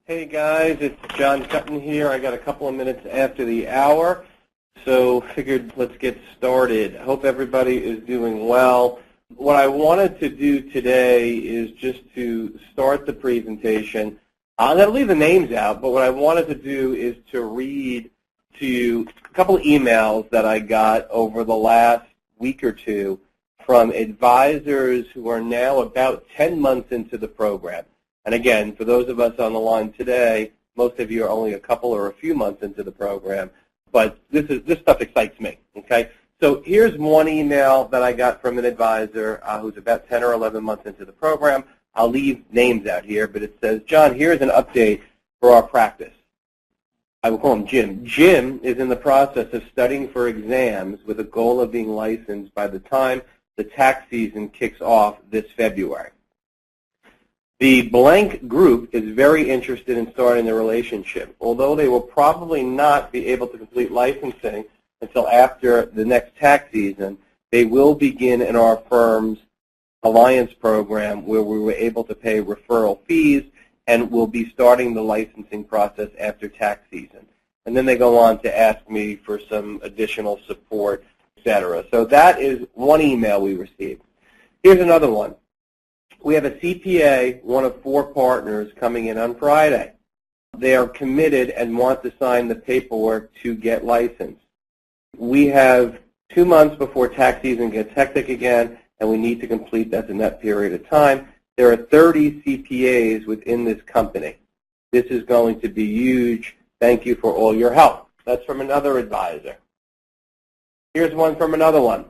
Hey guys, it's John Cutton here. I got a couple of minutes after the hour, so figured let's get started. I hope everybody is doing well. What I wanted to do today is just to start the presentation. I'm going to leave the names out, but what I wanted to do is to read to you a couple of emails that I got over the last week or two from advisors who are now about 10 months into the program. And again, for those of us on the line today, most of you are only a couple or a few months into the program, but this stuff excites me, okay? So here's one email that I got from an advisor who's about 10 or 11 months into the program. I'll leave names out here, but it says, John, here's an update for our practice. I will call him Jim. Jim is in the process of studying for exams with a goal of being licensed by the time the tax season kicks off this February. The blank group is very interested in starting the relationship. Although they will probably not be able to complete licensing until after the next tax season, they will begin in our firm's alliance program where we were able to pay referral fees and will be starting the licensing process after tax season. And then they go on to ask me for some additional support, etc. So that is one email we received. Here's another one. We have a CPA, one of 4 partners, coming in on Friday. They are committed and want to sign the paperwork to get licensed. We have 2 months before tax season gets hectic again, and we need to complete that in that period of time. There are 30 CPAs within this company. This is going to be huge. Thank you for all your help. That's from another advisor. Here's one from another one.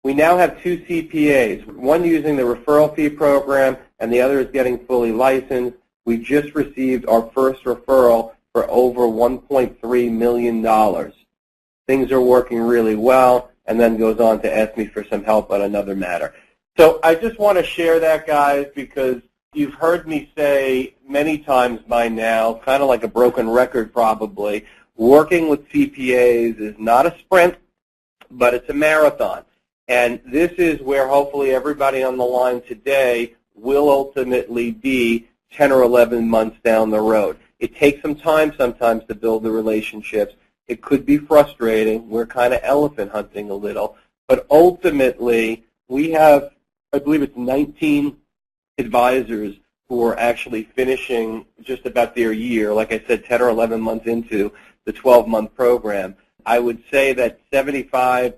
We now have 2 CPAs, one using the referral fee program and the other is getting fully licensed. We just received our first referral for over $1.3 million. Things are working really well, and then goes on to ask me for some help on another matter. So I just want to share that, guys, because you've heard me say many times by now, kind of like a broken record probably, working with CPAs is not a sprint, but it's a marathon. And this is where hopefully everybody on the line today will ultimately be 10 or 11 months down the road. It takes some time sometimes to build the relationships. It could be frustrating. We're kind of elephant hunting a little. But ultimately, we have, I believe it's 19 advisors who are actually finishing just about their year, like I said, 10 or 11 months into the 12-month program. I would say that 75+%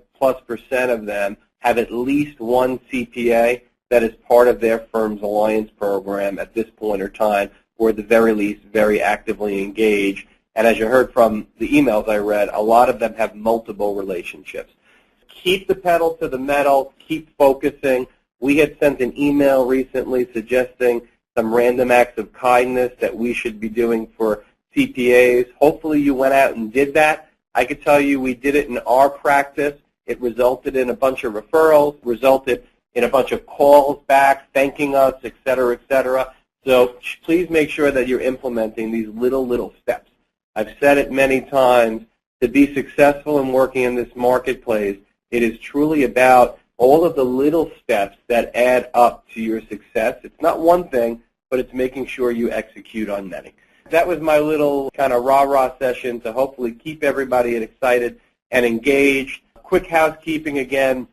of them have at least one CPA that is part of their firm's alliance program at this point in time, or at the very least very actively engaged. And as you heard from the emails I read, a lot of them have multiple relationships. Keep the pedal to the metal. Keep focusing. We had sent an email recently suggesting some random acts of kindness that we should be doing for CPAs. Hopefully you went out and did that. I could tell you we did it in our practice. It resulted in a bunch of referrals, resulted in a bunch of calls back, thanking us, et cetera, et cetera. So please make sure that you're implementing these little steps. I've said it many times, to be successful in working in this marketplace, it is truly about all of the little steps that add up to your success. It's not one thing, but it's making sure you execute on many. That was my little kind of rah-rah session to hopefully keep everybody excited and engaged. Quick housekeeping again.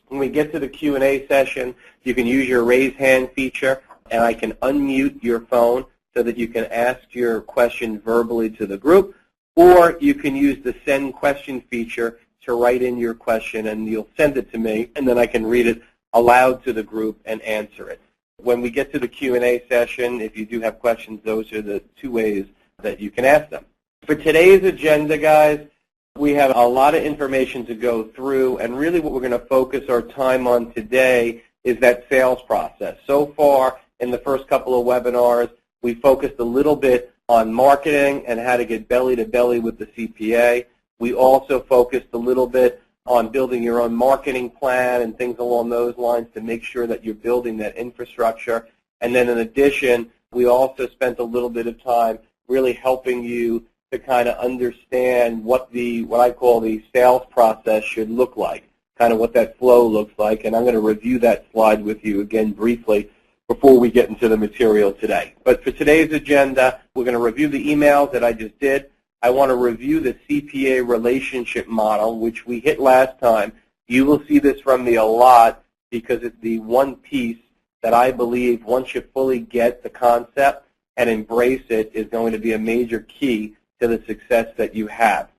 When we get to the Q&A session, you can use your raise hand feature, and I can unmute your phone so that you can ask your question verbally to the group, or you can use the send question feature to write in your question, and you'll send it to me, and then I can read it aloud to the group and answer it. When we get to the Q&A session, if you do have questions, those are the 2 ways that you can ask them. For today's agenda, guys, we have a lot of information to go through, and really what we're going to focus our time on today is that sales process. So far, in the first couple of webinars, we focused a little bit on marketing and how to get belly-to-belly with the CPA. We also focused a little bit on building your own marketing plan and things along those lines to make sure that you're building that infrastructure. And then in addition, we also spent a little bit of time really helping you to kind of understand what I call the sales process should look like, kind of what that flow looks like. And I'm going to review that slide with you again briefly before we get into the material today. But for today's agenda, we're going to review the emails that I just did. I want to review the CPA relationship model, which we hit last time. You will see this from me a lot because it's the one piece that I believe once you fully get the concept and embrace it is going to be a major key to the success that you have.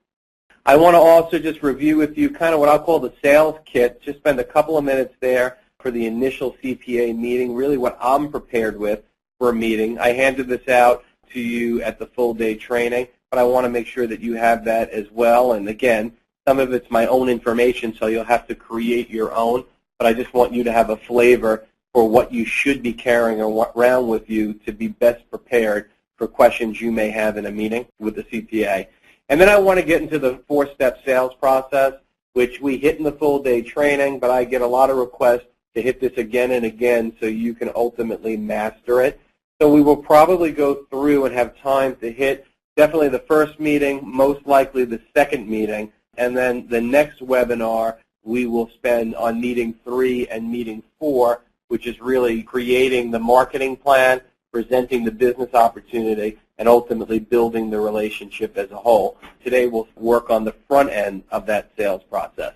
I want to also just review with you kind of what I'll call the sales kit, just spend a couple of minutes there for the initial CPA meeting, really what I'm prepared with for a meeting. I handed this out to you at the full day training, but I want to make sure that you have that as well. And again, some of it's my own information, so you'll have to create your own, but I just want you to have a flavor for what you should be carrying around with you to be best prepared for questions you may have in a meeting with the CPA. And then I want to get into the 4-step sales process, which we hit in the full day training, but I get a lot of requests to hit this again and again so you can ultimately master it. So we will probably go through and have time to hit definitely the first meeting, most likely the second meeting, and then the next webinar we will spend on meeting 3 and meeting 4, which is really creating the marketing plan, presenting the business opportunity, and ultimately building the relationship as a whole. Today we'll work on the front end of that sales process.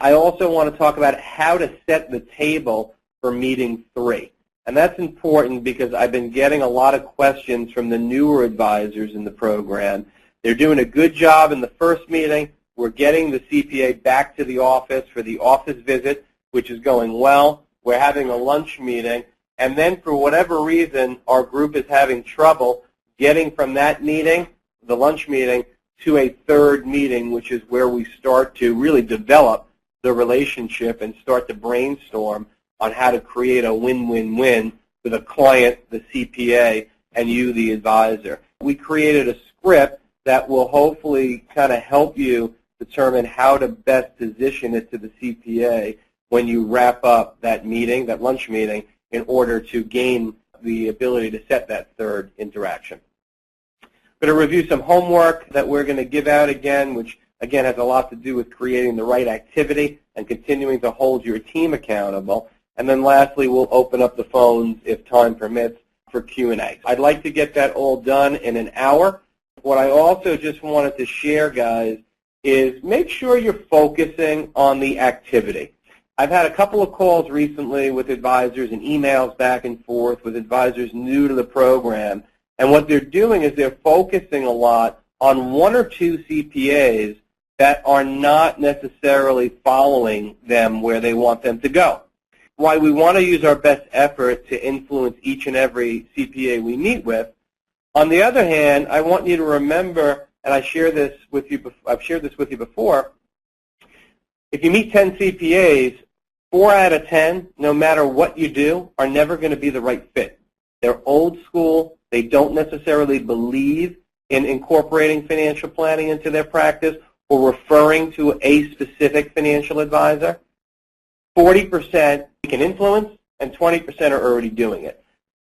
I also want to talk about how to set the table for meeting 3. And that's important because I've been getting a lot of questions from the newer advisors in the program. They're doing a good job in the first meeting. We're getting the CPA back to the office for the office visit, which is going well. We're having a lunch meeting. And then for whatever reason, our group is having trouble getting from that meeting, the lunch meeting, to a third meeting, which is where we start to really develop the relationship and start to brainstorm on how to create a win-win-win for the client, the CPA, and you, the advisor. We created a script that will hopefully kind of help you determine how to best position it to the CPA when you wrap up that meeting, that lunch meeting, in order to gain the ability to set that third interaction. I'm going to review some homework that we're going to give out again, which again has a lot to do with creating the right activity and continuing to hold your team accountable. And then lastly, we'll open up the phones, if time permits, for Q&A. I'd like to get that all done in an hour. What I also just wanted to share, guys, is make sure you're focusing on the activity. I've had a couple of calls recently with advisors and emails back and forth with advisors new to the program, and what they're doing is they're focusing a lot on 1 or 2 CPAs that are not necessarily following them where they want them to go. While we want to use our best effort to influence each and every CPA we meet with, on the other hand, I want you to remember, and I've shared this with you before, if you meet 10 CPAs, 4 out of 10, no matter what you do, are never going to be the right fit. They're old school. They don't necessarily believe in incorporating financial planning into their practice or referring to a specific financial advisor. 40% can influence, and 20% are already doing it.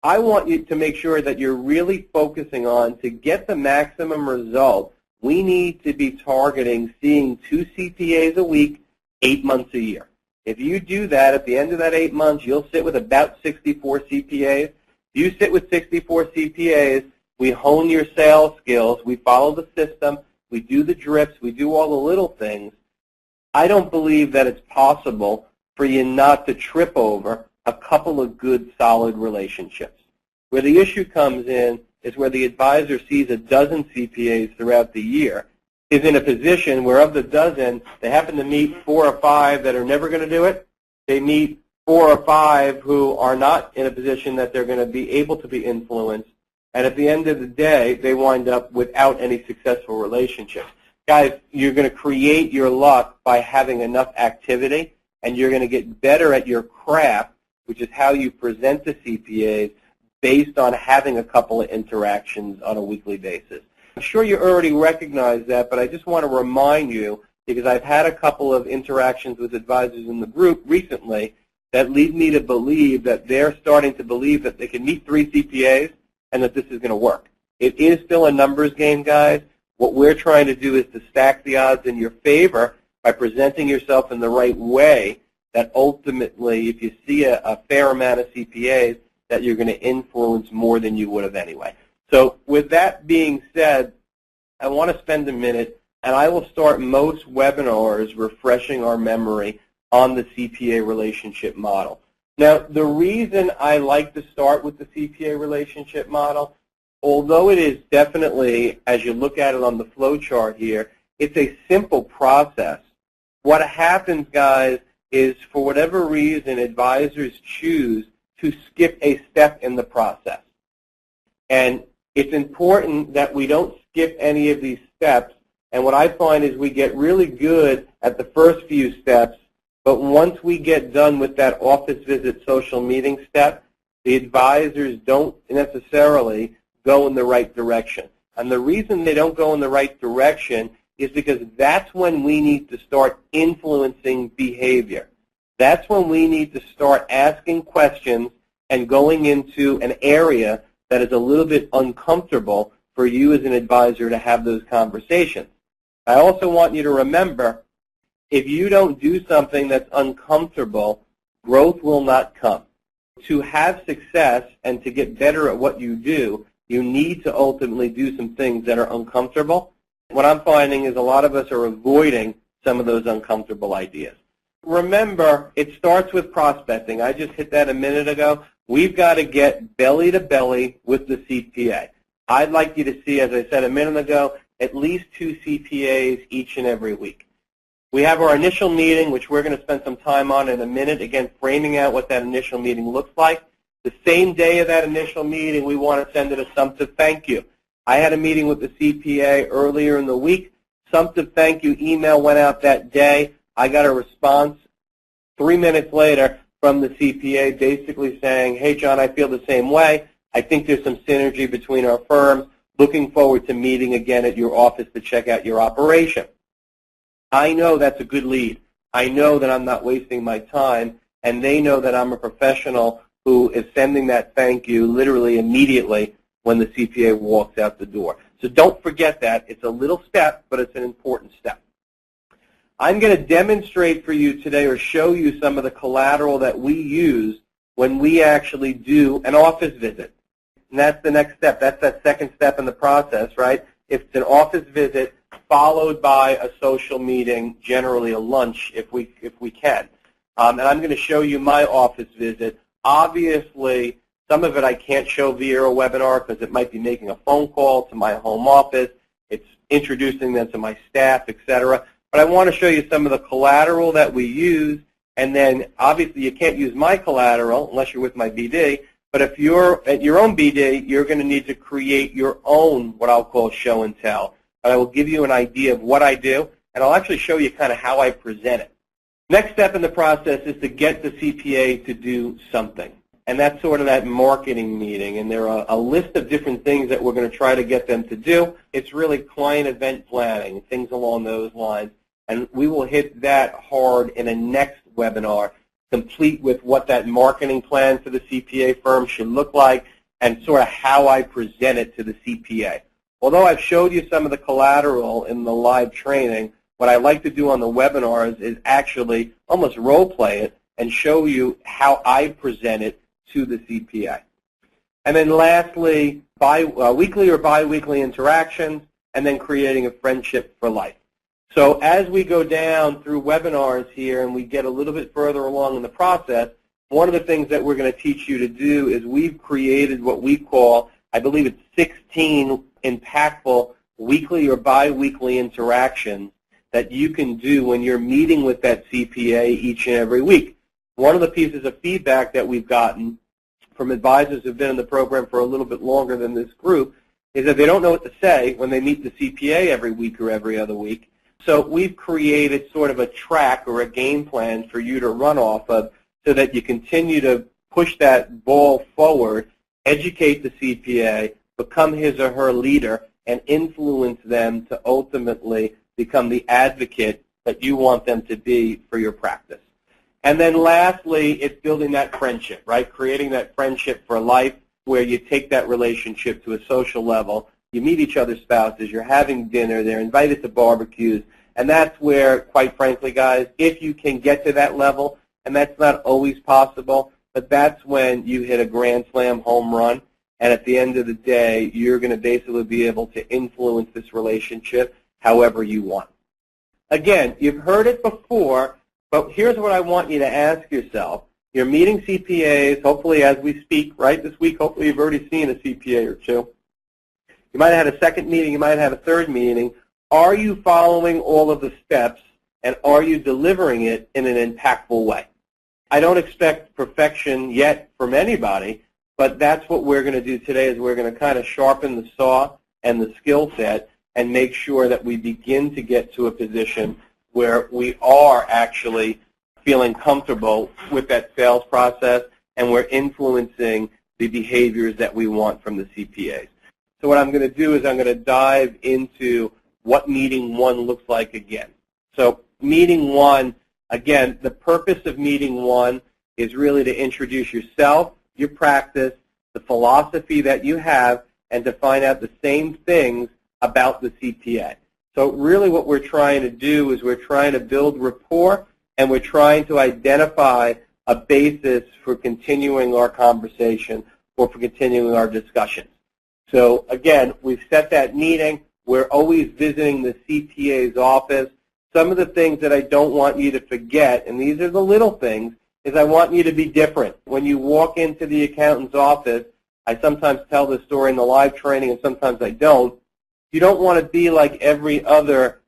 I want you to make sure that you're really focusing on, to get the maximum result, we need to be targeting seeing 2 CPAs a week, 8 months a year. If you do that, at the end of that 8 months, you'll sit with about 64 CPAs. If you sit with 64 CPAs, we hone your sales skills, we follow the system, we do the drips, we do all the little things. I don't believe that it's possible for you not to trip over a couple of good, solid relationships. Where the issue comes in is where the advisor sees a dozen CPAs throughout the year, is in a position where of the dozen, they happen to meet 4 or 5 that are never going to do it. They meet 4 or 5 who are not in a position that they're going to be able to be influenced. And at the end of the day, they wind up without any successful relationships. Guys, you're going to create your luck by having enough activity, and you're going to get better at your craft, which is how you present to CPAs, based on having a couple of interactions on a weekly basis. I'm sure you already recognize that, but I just want to remind you, because I've had a couple of interactions with advisors in the group recently that lead me to believe that they're starting to believe that they can meet 3 CPAs and that this is going to work. It is still a numbers game, guys. What we're trying to do is to stack the odds in your favor by presenting yourself in the right way that ultimately, if you see a fair amount of CPAs, that you're going to influence more than you would have anyway. So with that being said, I want to spend a minute, and I will start most webinars refreshing our memory on the CPA relationship model. Now, the reason I like to start with the CPA relationship model, although it is definitely, as you look at it on the flow chart here, it's a simple process. What happens, guys, is for whatever reason, advisors choose to skip a step in the process. And it's important that we don't skip any of these steps. And what I find is we get really good at the first few steps, but once we get done with that office visit social meeting step, the advisors don't necessarily go in the right direction. And the reason they don't go in the right direction is because that's when we need to start influencing behavior. That's when we need to start asking questions and going into an area that is a little bit uncomfortable for you as an advisor to have those conversations. I also want you to remember, if you don't do something that's uncomfortable, growth will not come. To have success and to get better at what you do, you need to ultimately do some things that are uncomfortable. What I'm finding is a lot of us are avoiding some of those uncomfortable ideas. Remember, it starts with prospecting. I just hit that a minute ago. We've got to get belly to belly with the CPA. I'd like you to see, as I said a minute ago, at least 2 CPAs each and every week. We have our initial meeting, which we're going to spend some time on in a minute, again, framing out what that initial meeting looks like. The same day of that initial meeting, we want to send it a sumptive thank you. I had a meeting with the CPA earlier in the week. Sumptive thank you email went out that day. I got a response 3 minutes later from the CPA basically saying, hey, John, I feel the same way. I think there's some synergy between our firms. Looking forward to meeting again at your office to check out your operation. I know that's a good lead. I know that I'm not wasting my time, and they know that I'm a professional who is sending that thank you literally immediately when the CPA walks out the door. So don't forget that. It's a little step, but it's an important step. I'm going to demonstrate for you today or show you some of the collateral that we use when we actually do an office visit. And that's the next step. That's that second step in the process, right? If it's an office visit followed by a social meeting, generally a lunch if we can. And I'm going to show you my office visit. Obviously, some of it I can't show via a webinar because it might be making a phone call to my home office. It's introducing them to my staff, etc. But I want to show you some of the collateral that we use. And then, obviously, you can't use my collateral unless you're with my BD. But if you're at your own BD, you're going to need to create your own, what I'll call show and tell. And I will give you an idea of what I do, and I'll actually show you kind of how I present it. Next step in the process is to get the CPA to do something. And that's sort of that marketing meeting. And there are a list of different things that we're going to try to get them to do. It's really client event planning, things along those lines. And we will hit that hard in a next webinar, complete with what that marketing plan for the CPA firm should look like and sort of how I present it to the CPA. Although I've showed you some of the collateral in the live training, what I like to do on the webinars is actually almost role play it and show you how I present it to the CPA. And then lastly, weekly or biweekly interactions, and then creating a friendship for life. So as we go down through webinars here and we get a little bit further along in the process, one of the things that we're going to teach you to do is we've created what we call, I believe it's 16 impactful weekly or biweekly interactions that you can do when you're meeting with that CPA each and every week. One of the pieces of feedback that we've gotten from advisors who have been in the program for a little bit longer than this group is that they don't know what to say when they meet the CPA every week or every other week. So we've created sort of a track or a game plan for you to run off of so that you continue to push that ball forward, educate the CPA, become his or her leader, and influence them to ultimately become the advocate that you want them to be for your practice. And then lastly, it's building that friendship, right? Creating that friendship for life where you take that relationship to a social level. You meet each other's spouses, you're having dinner, they're invited to barbecues, and that's where, quite frankly, guys, if you can get to that level, and that's not always possible, but that's when you hit a grand slam home run, and at the end of the day, you're going to basically be able to influence this relationship however you want. Again, you've heard it before, but here's what I want you to ask yourself. You're meeting CPAs, hopefully as we speak, right, this week, hopefully you've already seen a CPA or two. You might have had a second meeting, you might have a third meeting. Are you following all of the steps, and are you delivering it in an impactful way? I don't expect perfection yet from anybody, but that's what we're going to do today is we're going to kind of sharpen the saw and the skill set and make sure that we begin to get to a position where we are actually feeling comfortable with that sales process and we're influencing the behaviors that we want from the CPAs. So what I'm going to do is I'm going to dive into what meeting one looks like again. So meeting one, again, the purpose of meeting one is really to introduce yourself, your practice, the philosophy that you have, and to find out the same things about the CPA. So really what we're trying to do is we're trying to build rapport, and we're trying to identify a basis for continuing our conversation or for continuing our discussions. So again, we've set that meeting. We're always visiting the CPA's office. Some of the things that I don't want you to forget, and these are the little things, is I want you to be different. When you walk into the accountant's office, I sometimes tell this story in the live training and sometimes I don't. You don't want to be like every other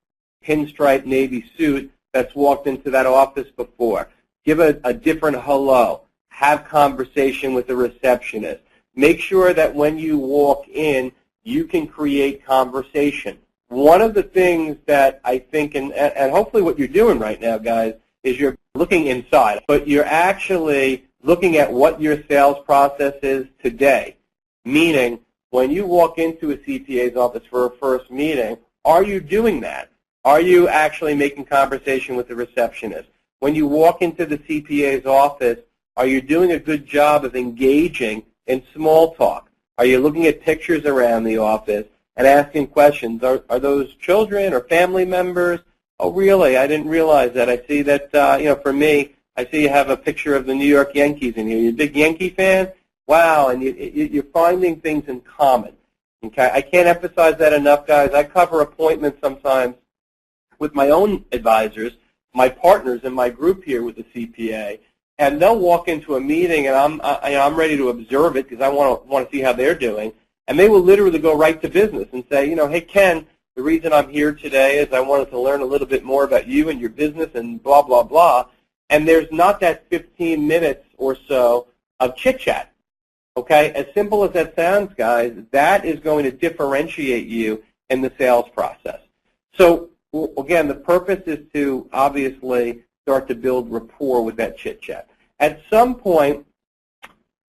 pinstripe Navy suit that's walked into that office before. Give a different hello. Have conversation with the receptionist. Make sure that when you walk in, you can create conversation. One of the things that I think, and hopefully what you're doing right now, guys, is you're looking inside, but you're actually looking at what your sales process is today. Meaning, when you walk into a CPA's office for a first meeting, are you doing that? Are you actually making conversation with the receptionist? When you walk into the CPA's office, are you doing a good job of engaging in small talk? Are you looking at pictures around the office and asking questions? Are those children or family members? Oh, really? I didn't realize that. I see that, for me, I see you have a picture of the New York Yankees in here. You a big Yankee fan? Wow, and you're finding things in common. Okay, I can't emphasize that enough, guys. I cover appointments sometimes with my own advisors, my partners in my group here with the CPA, and they'll walk into a meeting, and I'm ready to observe it because I want to see how they're doing, and they will literally go right to business and say, hey, Ken, the reason I'm here today is I wanted to learn a little bit more about you and your business and blah, blah, blah, and there's not that 15 minutes or so of chit-chat. Okay, as simple as that sounds, guys, that is going to differentiate you in the sales process. So, again, the purpose is to obviously start to build rapport with that chit-chat. At some point,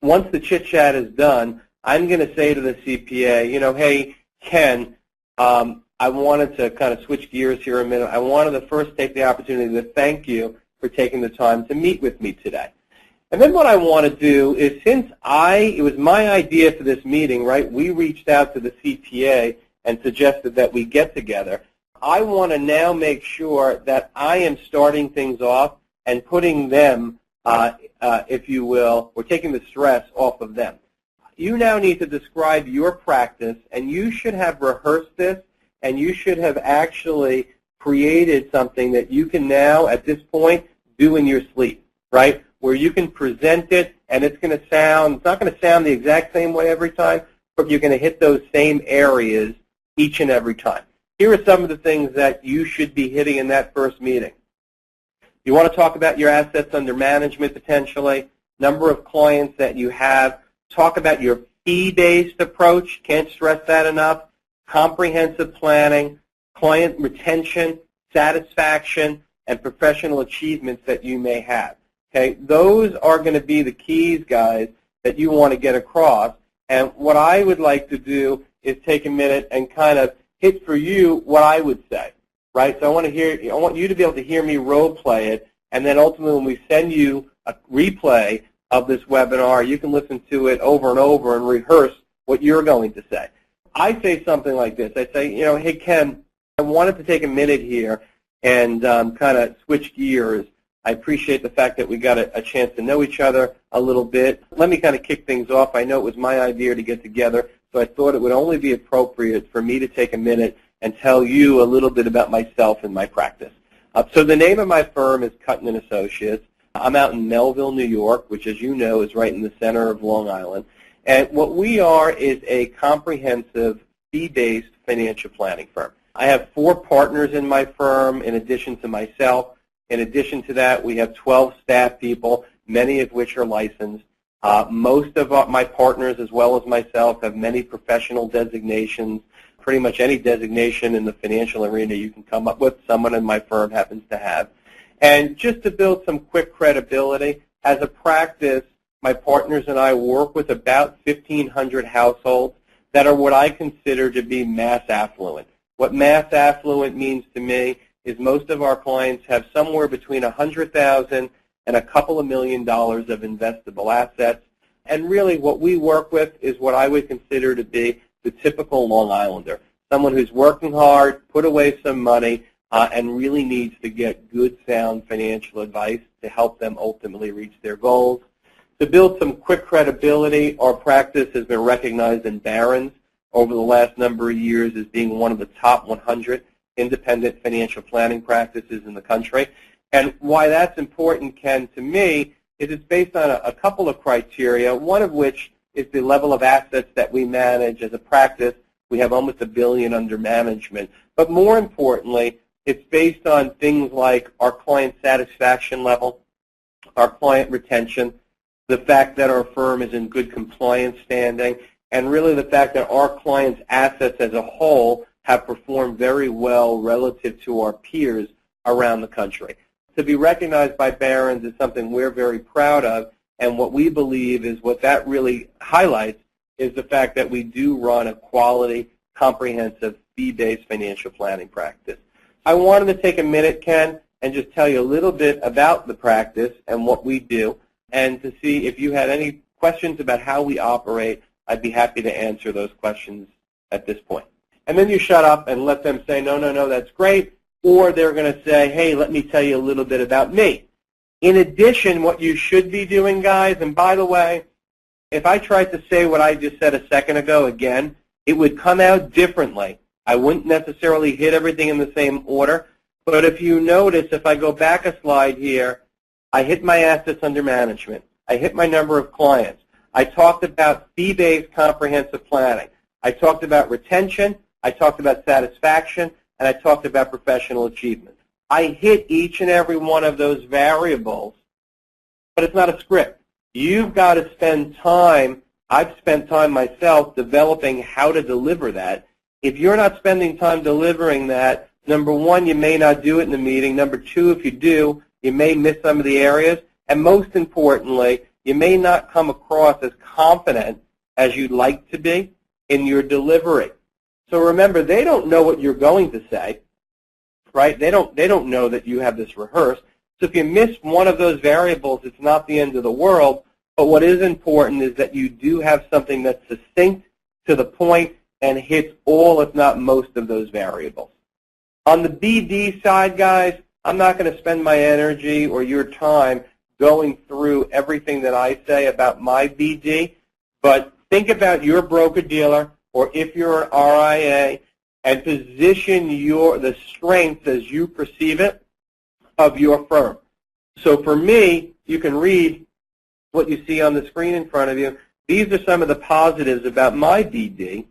once the chit-chat is done, I'm going to say to the CPA, hey, Ken, I wanted to kind of switch gears here a minute. I wanted to first take the opportunity to thank you for taking the time to meet with me today. And then what I want to do is, since it was my idea for this meeting, right, we reached out to the CPA and suggested that we get together, I want to now make sure that I am starting things off and putting them, if you will, or taking the stress off of them. You now need to describe your practice, and you should have rehearsed this, and you should have actually created something that you can now, at this point, do in your sleep, right? Where you can present it, and it's not going to sound the exact same way every time, but you're going to hit those same areas each and every time. Here are some of the things that you should be hitting in that first meeting. You want to talk about your assets under management potentially, number of clients that you have, talk about your fee-based approach, can't stress that enough, comprehensive planning, client retention, satisfaction, and professional achievements that you may have. Okay, those are going to be the keys, guys, that you want to get across. And what I would like to do is take a minute and kind of hit for you what I would say, right? So I want you to be able to hear me role play it, and then ultimately when we send you a replay of this webinar, you can listen to it over and over and rehearse what you're going to say. I say something like this. I say, hey, Ken, I wanted to take a minute here and kind of switch gears I appreciate the fact that we got a chance to know each other a little bit. Let me kind of kick things off. I know it was my idea to get together, so I thought it would only be appropriate for me to take a minute and tell you a little bit about myself and my practice. So the name of my firm is Cutton & Associates. I'm out in Melville, New York, which, as you know, is right in the center of Long Island. And what we are is a comprehensive fee-based financial planning firm. I have 4 partners in my firm in addition to myself. In addition to that, we have 12 staff people, many of which are licensed. Most of my partners, as well as myself, have many professional designations. Pretty much any designation in the financial arena you can come up with, someone in my firm happens to have. And just to build some quick credibility, as a practice, my partners and I work with about 1,500 households that are what I consider to be mass affluent. What mass affluent means to me is most of our clients have somewhere between $100,000 and a couple of $1 million of investable assets. And really what we work with is what I would consider to be the typical Long Islander, someone who's working hard, put away some money, and really needs to get good, sound financial advice to help them ultimately reach their goals. To build some quick credibility, our practice has been recognized in Barron's over the last number of years as being one of the top 100 independent financial planning practices in the country. And why that's important, Ken, to me, is it's based on a couple of criteria, one of which is the level of assets that we manage as a practice. We have almost $1 billion under management. But more importantly, it's based on things like our client satisfaction level, our client retention, the fact that our firm is in good compliance standing, and really the fact that our clients' assets as a whole have performed very well relative to our peers around the country. To be recognized by Barron's is something we're very proud of, and what we believe is what that really highlights is the fact that we do run a quality, comprehensive, fee-based financial planning practice. I wanted to take a minute, Ken, and just tell you a little bit about the practice and what we do, and to see if you had any questions about how we operate. I'd be happy to answer those questions at this point. And then you shut up and let them say, no, no, no, that's great, or they're going to say, hey, let me tell you a little bit about me. In addition, what you should be doing, guys, and by the way, if I tried to say what I just said a second ago again, it would come out differently. I wouldn't necessarily hit everything in the same order, but if you notice, if I go back a slide here, I hit my assets under management. I hit my number of clients. I talked about fee-based comprehensive planning. I talked about retention. I talked about satisfaction, and I talked about professional achievement. I hit each and every one of those variables, but it's not a script. You've got to spend time. I've spent time myself developing how to deliver that. If you're not spending time delivering that, number one, you may not do it in the meeting. Number two, if you do, you may miss some of the areas. And most importantly, you may not come across as confident as you'd like to be in your delivery. So remember, they don't know what you're going to say, right? They don't know that you have this rehearsed. So if you miss one of those variables, it's not the end of the world. But what is important is that you do have something that's succinct, to the point, and hits all, if not most, of those variables. On the BD side, guys, I'm not going to spend my energy or your time going through everything that I say about my BD, but think about your broker-dealer, or if you're an RIA, and position the strength as you perceive it of your firm. So for me, you can read what you see on the screen in front of you. These are some of the positives about my BD.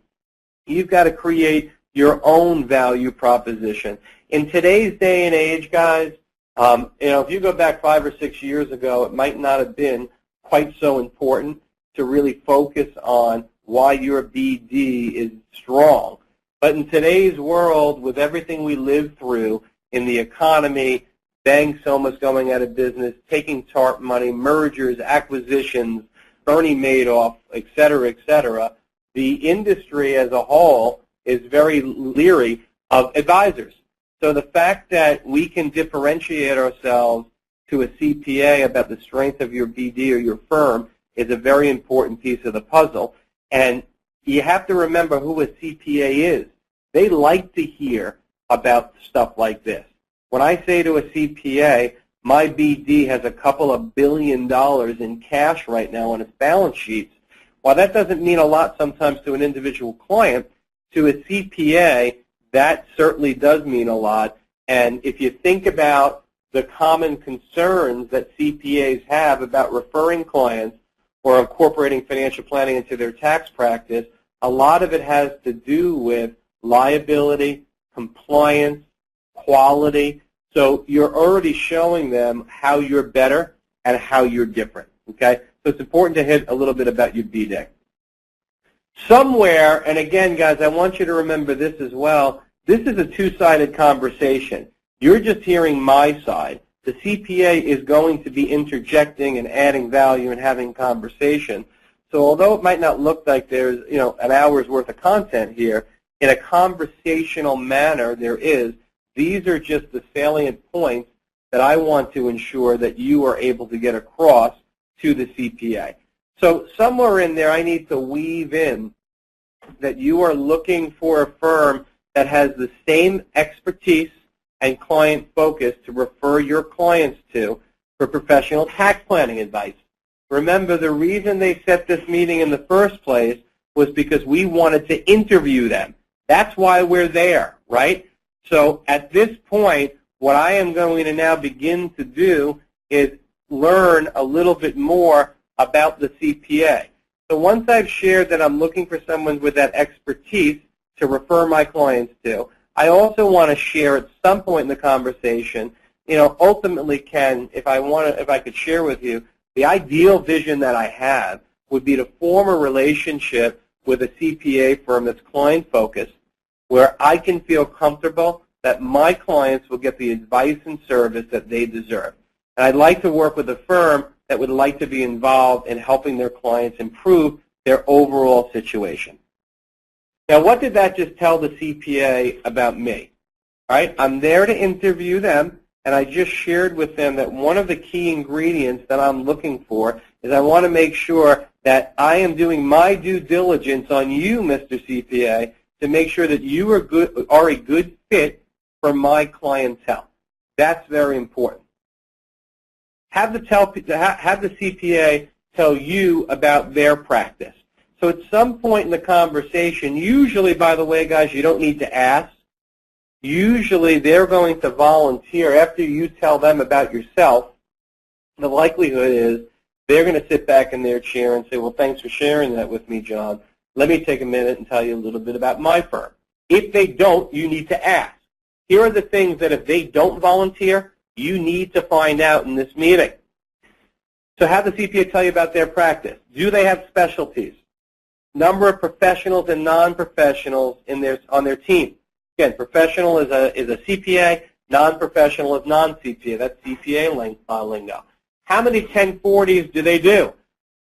You've got to create your own value proposition. In today's day and age, guys, if you go back 5 or 6 years ago, it might not have been quite so important to really focus on why your BD is strong. But in today's world, with everything we live through in the economy, banks almost going out of business, taking TARP money, mergers, acquisitions, Bernie Madoff, et cetera, the industry as a whole is very leery of advisors. So the fact that we can differentiate ourselves to a CPA about the strength of your BD or your firm is a very important piece of the puzzle. And you have to remember who a CPA is. They like to hear about stuff like this. When I say to a CPA, my BD has a couple of $1 billion in cash right now on its balance sheets. While that doesn't mean a lot sometimes to an individual client, to a CPA, that certainly does mean a lot. And if you think about the common concerns that CPAs have about referring clients or incorporating financial planning into their tax practice, a lot of it has to do with liability, compliance, quality. So you're already showing them how you're better and how you're different, okay? So it's important to hit a little bit about your BD. Somewhere, and again, guys, I want you to remember this as well, this is a two-sided conversation. You're just hearing my side. The CPA is going to be interjecting and adding value and having conversation. So although it might not look like there's, an hour's worth of content here, in a conversational manner there is. These are just the salient points that I want to ensure that you are able to get across to the CPA. So somewhere in there I need to weave in that you are looking for a firm that has the same expertise and client focus to refer your clients to for professional tax planning advice. Remember, the reason they set this meeting in the first place was because we wanted to interview them. That's why we're there, right? So at this point, what I am going to now begin to do is learn a little bit more about the CPA. So once I've shared that I'm looking for someone with that expertise to refer my clients to, I also want to share at some point in the conversation, ultimately, Ken, if I could share with you, the ideal vision that I have would be to form a relationship with a CPA firm that's client-focused, where I can feel comfortable that my clients will get the advice and service that they deserve. And I'd like to work with a firm that would like to be involved in helping their clients improve their overall situation. Now, what did that just tell the CPA about me? All right, I'm there to interview them, and I just shared with them that one of the key ingredients that I'm looking for is I want to make sure that I am doing my due diligence on you, Mr. CPA, to make sure that you are a good fit for my clientele. That's very important. Have the CPA tell you about their practice. So at some point in the conversation, usually, by the way, guys, you don't need to ask. Usually they're going to volunteer after you tell them about yourself. The likelihood is they're going to sit back in their chair and say, well, thanks for sharing that with me, John. Let me take a minute and tell you a little bit about my firm. If they don't, you need to ask. Here are the things that if they don't volunteer, you need to find out in this meeting. So have the CPA tell you about their practice. Do they have specialties? Number of professionals and non-professionals on their team. Again, professional is a CPA, non-professional is non-CPA. That's CPA lingo. How many 1040s do they do?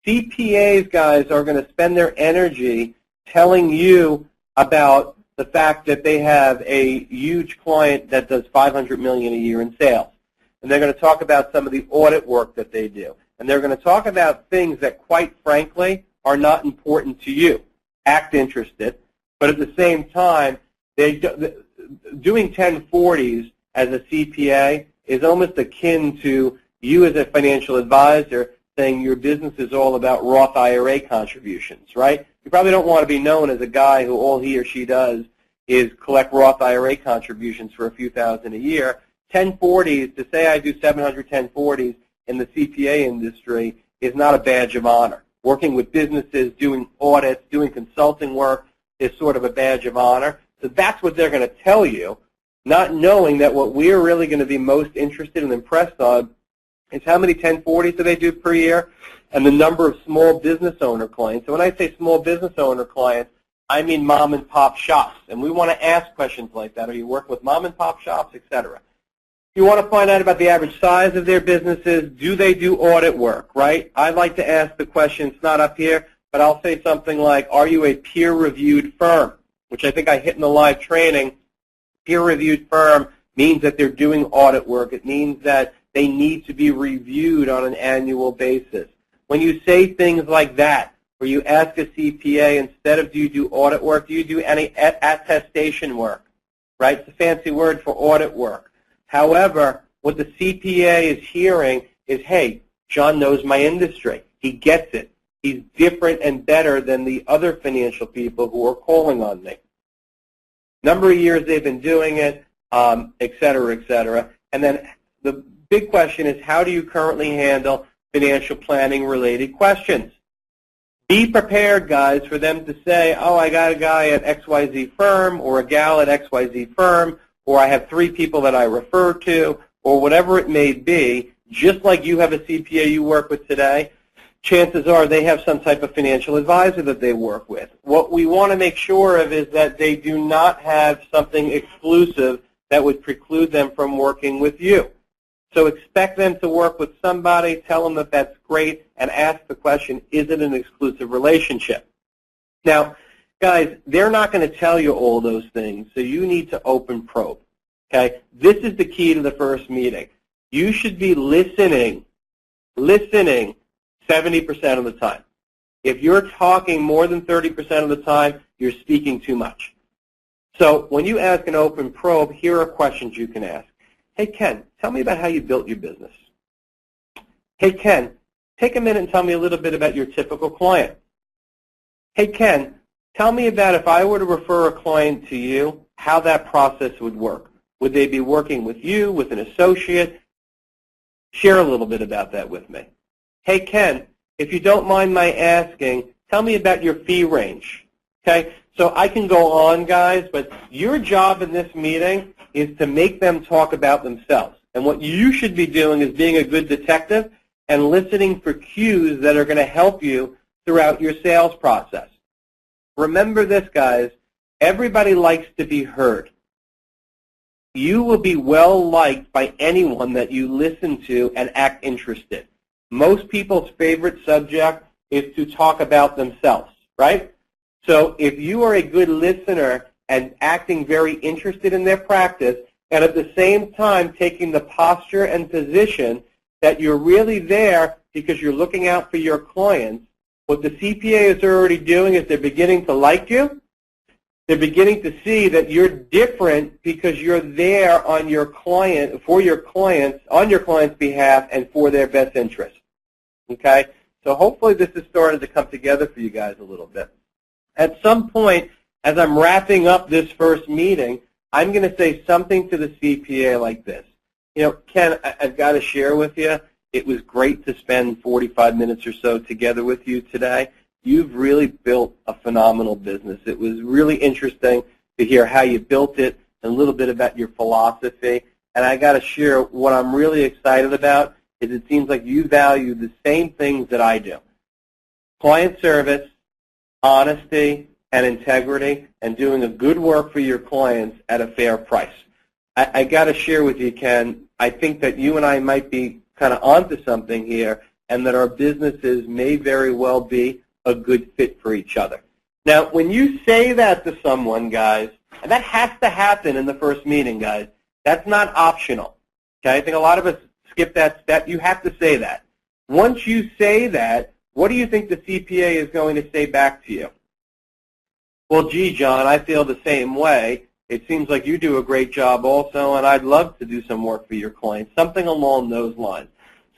CPAs, guys, are going to spend their energy telling you about the fact that they have a huge client that does $500 million a year in sales. And they're going to talk about some of the audit work that they do. And they're going to talk about things that, quite frankly, are not important to you. Act interested. But at the same time, doing 1040s as a CPA is almost akin to you as a financial advisor saying your business is all about Roth IRA contributions, right? You probably don't want to be known as a guy who all he or she does is collect Roth IRA contributions for a few thousand a year. 1040s, to say I do 700 1040s in the CPA industry is not a badge of honor. Working with businesses, doing audits, doing consulting work is sort of a badge of honor. So that's what they're going to tell you, not knowing that what we're really going to be most interested and impressed on is how many 1040s do they do per year and the number of small business owner clients. So when I say small business owner clients, I mean mom and pop shops. And we want to ask questions like that. Are you working with mom and pop shops, et cetera? You want to find out about the average size of their businesses. Do they do audit work, right? I like to ask the question, it's not up here, but I'll say something like, are you a peer-reviewed firm? Which I think I hit in the live training. Peer-reviewed firm means that they're doing audit work. It means that they need to be reviewed on an annual basis. When you say things like that, where you ask a CPA, instead of do you do audit work, do you do any attestation work, right? It's a fancy word for audit work. However, what the CPA is hearing is, hey, John knows my industry. He gets it. He's different and better than the other financial people who are calling on me. Number of years they've been doing it, et cetera, et cetera. And then the big question is, how do you currently handle financial planning related questions? Be prepared, guys, for them to say, oh, I got a guy at XYZ firm or a gal at XYZ firm, or I have 3 people that I refer to, or whatever it may be. Just like you have a CPA you work with today, chances are they have some type of financial advisor that they work with. What we want to make sure of is that they do not have something exclusive that would preclude them from working with you. So expect them to work with somebody, tell them that that's great, and ask the question, is it an exclusive relationship? Now, guys, they're not going to tell you all those things, so you need to open probe. Okay? This is the key to the first meeting. You should be listening 70% of the time. If you're talking more than 30% of the time, you're speaking too much. So when you ask an open probe, here are questions you can ask. Hey, Ken, tell me about how you built your business. Hey, Ken, take a minute and tell me a little bit about your typical client. Hey, Ken, tell me about if I were to refer a client to you, how that process would work. Would they be working with you, with an associate? Share a little bit about that with me. Hey, Ken, if you don't mind my asking, tell me about your fee range. Okay? So I can go on, guys, but your job in this meeting is to make them talk about themselves. And what you should be doing is being a good detective and listening for cues that are going to help you throughout your sales process. Remember this, guys. Everybody likes to be heard. You will be well liked by anyone that you listen to and act interested. Most people's favorite subject is to talk about themselves, right? So if you are a good listener and acting very interested in their practice, and at the same time taking the posture and position that you're really there because you're looking out for your clients, what the CPA is already doing is they're beginning to like you. They're beginning to see that you're different because you're there on your client, for your clients, on your client's behalf, and for their best interest. Okay? So hopefully this has started to come together for you guys a little bit. At some point, as I'm wrapping up this first meeting, I'm going to say something to the CPA like this. You know, Ken, I've got to share with you, it was great to spend 45 minutes or so together with you today. You've really built a phenomenal business. It was really interesting to hear how you built it and a little bit about your philosophy. And I got to share what I'm really excited about is it seems like you value the same things that I do. Client service, honesty, and integrity, and doing a good work for your clients at a fair price. I got to share with you, Ken, I think that you and I might be kind of onto something here, and that our businesses may very well be a good fit for each other. Now, when you say that to someone, guys, and that has to happen in the first meeting, guys, that's not optional. Okay? I think a lot of us skip that step. You have to say that. Once you say that, what do you think the CPA is going to say back to you? Well, gee, John, I feel the same way. It seems like you do a great job also, and I'd love to do some work for your clients, something along those lines.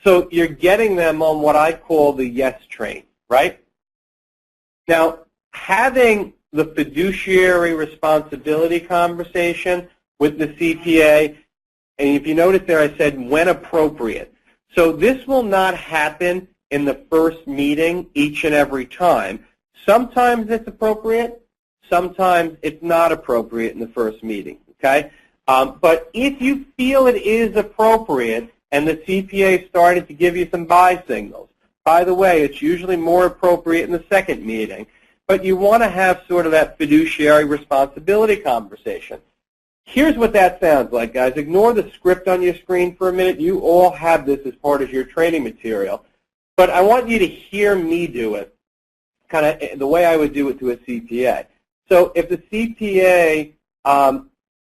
So you're getting them on what I call the yes train, right? Now, having the fiduciary responsibility conversation with the CPA, and if you notice there I said when appropriate. So this will not happen in the first meeting each and every time. Sometimes it's appropriate. Sometimes it's not appropriate in the first meeting, okay? But if you feel it is appropriate and the CPA started to give you some buy signals, by the way, it's usually more appropriate in the second meeting, but you want to have sort of that fiduciary responsibility conversation. Here's what that sounds like, guys. Ignore the script on your screen for a minute. You all have this as part of your training material. But I want you to hear me do it, kind of the way I would do it to a CPA. So if the CPA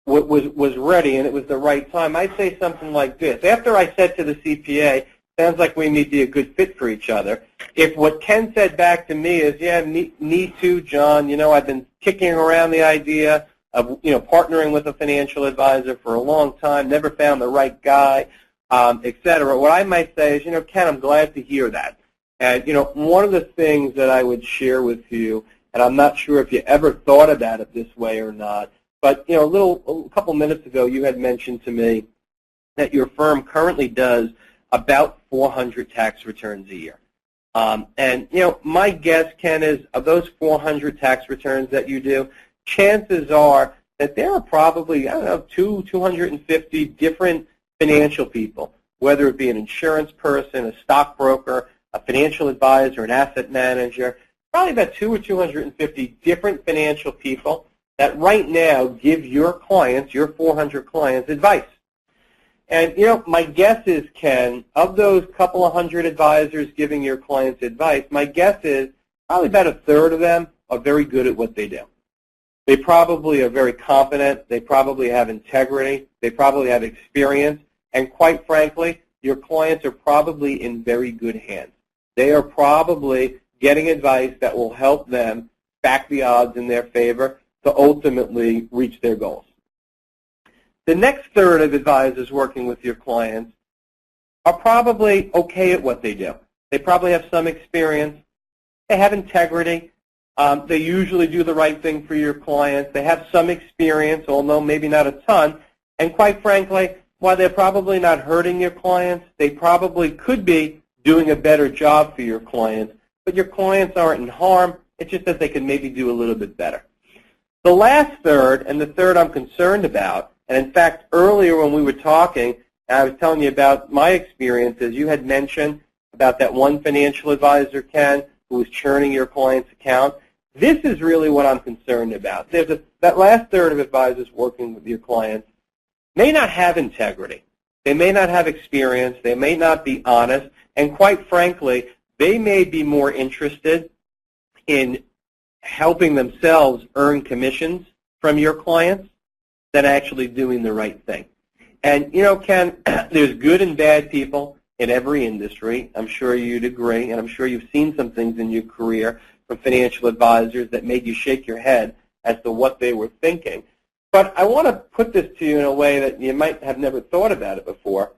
was ready and it was the right time, I'd say something like this. After I said to the CPA, sounds like we may be a good fit for each other. If what Ken said back to me is, yeah, me too, John, you know, I've been kicking around the idea of partnering with a financial advisor for a long time, never found the right guy, et cetera. What I might say is, Ken, I'm glad to hear that. And one of the things that I would share with you, and I'm not sure if you ever thought about it this way or not, but a couple minutes ago you had mentioned to me that your firm currently does about 400 tax returns a year. And my guess, Ken, is of those 400 tax returns that you do, chances are that there are probably, 250 different financial people, whether it be an insurance person, a stockbroker, a financial advisor, an asset manager, probably about 250 different financial people that right now give your clients, your 400 clients, advice. And, my guess is, Ken, of those couple of hundred advisors giving your clients advice, my guess is probably about a third of them are very good at what they do. They probably are very competent. They probably have integrity. They probably have experience. And quite frankly, your clients are probably in very good hands. They are probably getting advice that will help them stack the odds in their favor to ultimately reach their goals. The next third of advisors working with your clients are probably okay at what they do. They probably have some experience. They have integrity. They usually do the right thing for your clients. They have some experience, although maybe not a ton. And quite frankly, while they're probably not hurting your clients, they probably could be doing a better job for your clients. But your clients aren't in harm. It's just that they can maybe do a little bit better. The last third, and the third I'm concerned about, and in fact, earlier when we were talking, I was telling you about my experiences, you had mentioned about that one financial advisor, Ken, who was churning your client's account. This is really what I'm concerned about. That last third of advisors working with your clients may not have integrity. They may not have experience. They may not be honest. And quite frankly, they may be more interested in helping themselves earn commissions from your clients than actually doing the right thing. And, Ken, there's good and bad people in every industry. I'm sure you'd agree, and I'm sure you've seen some things in your career from financial advisors that made you shake your head as to what they were thinking. But I want to put this to you in a way that you might have never thought about it before.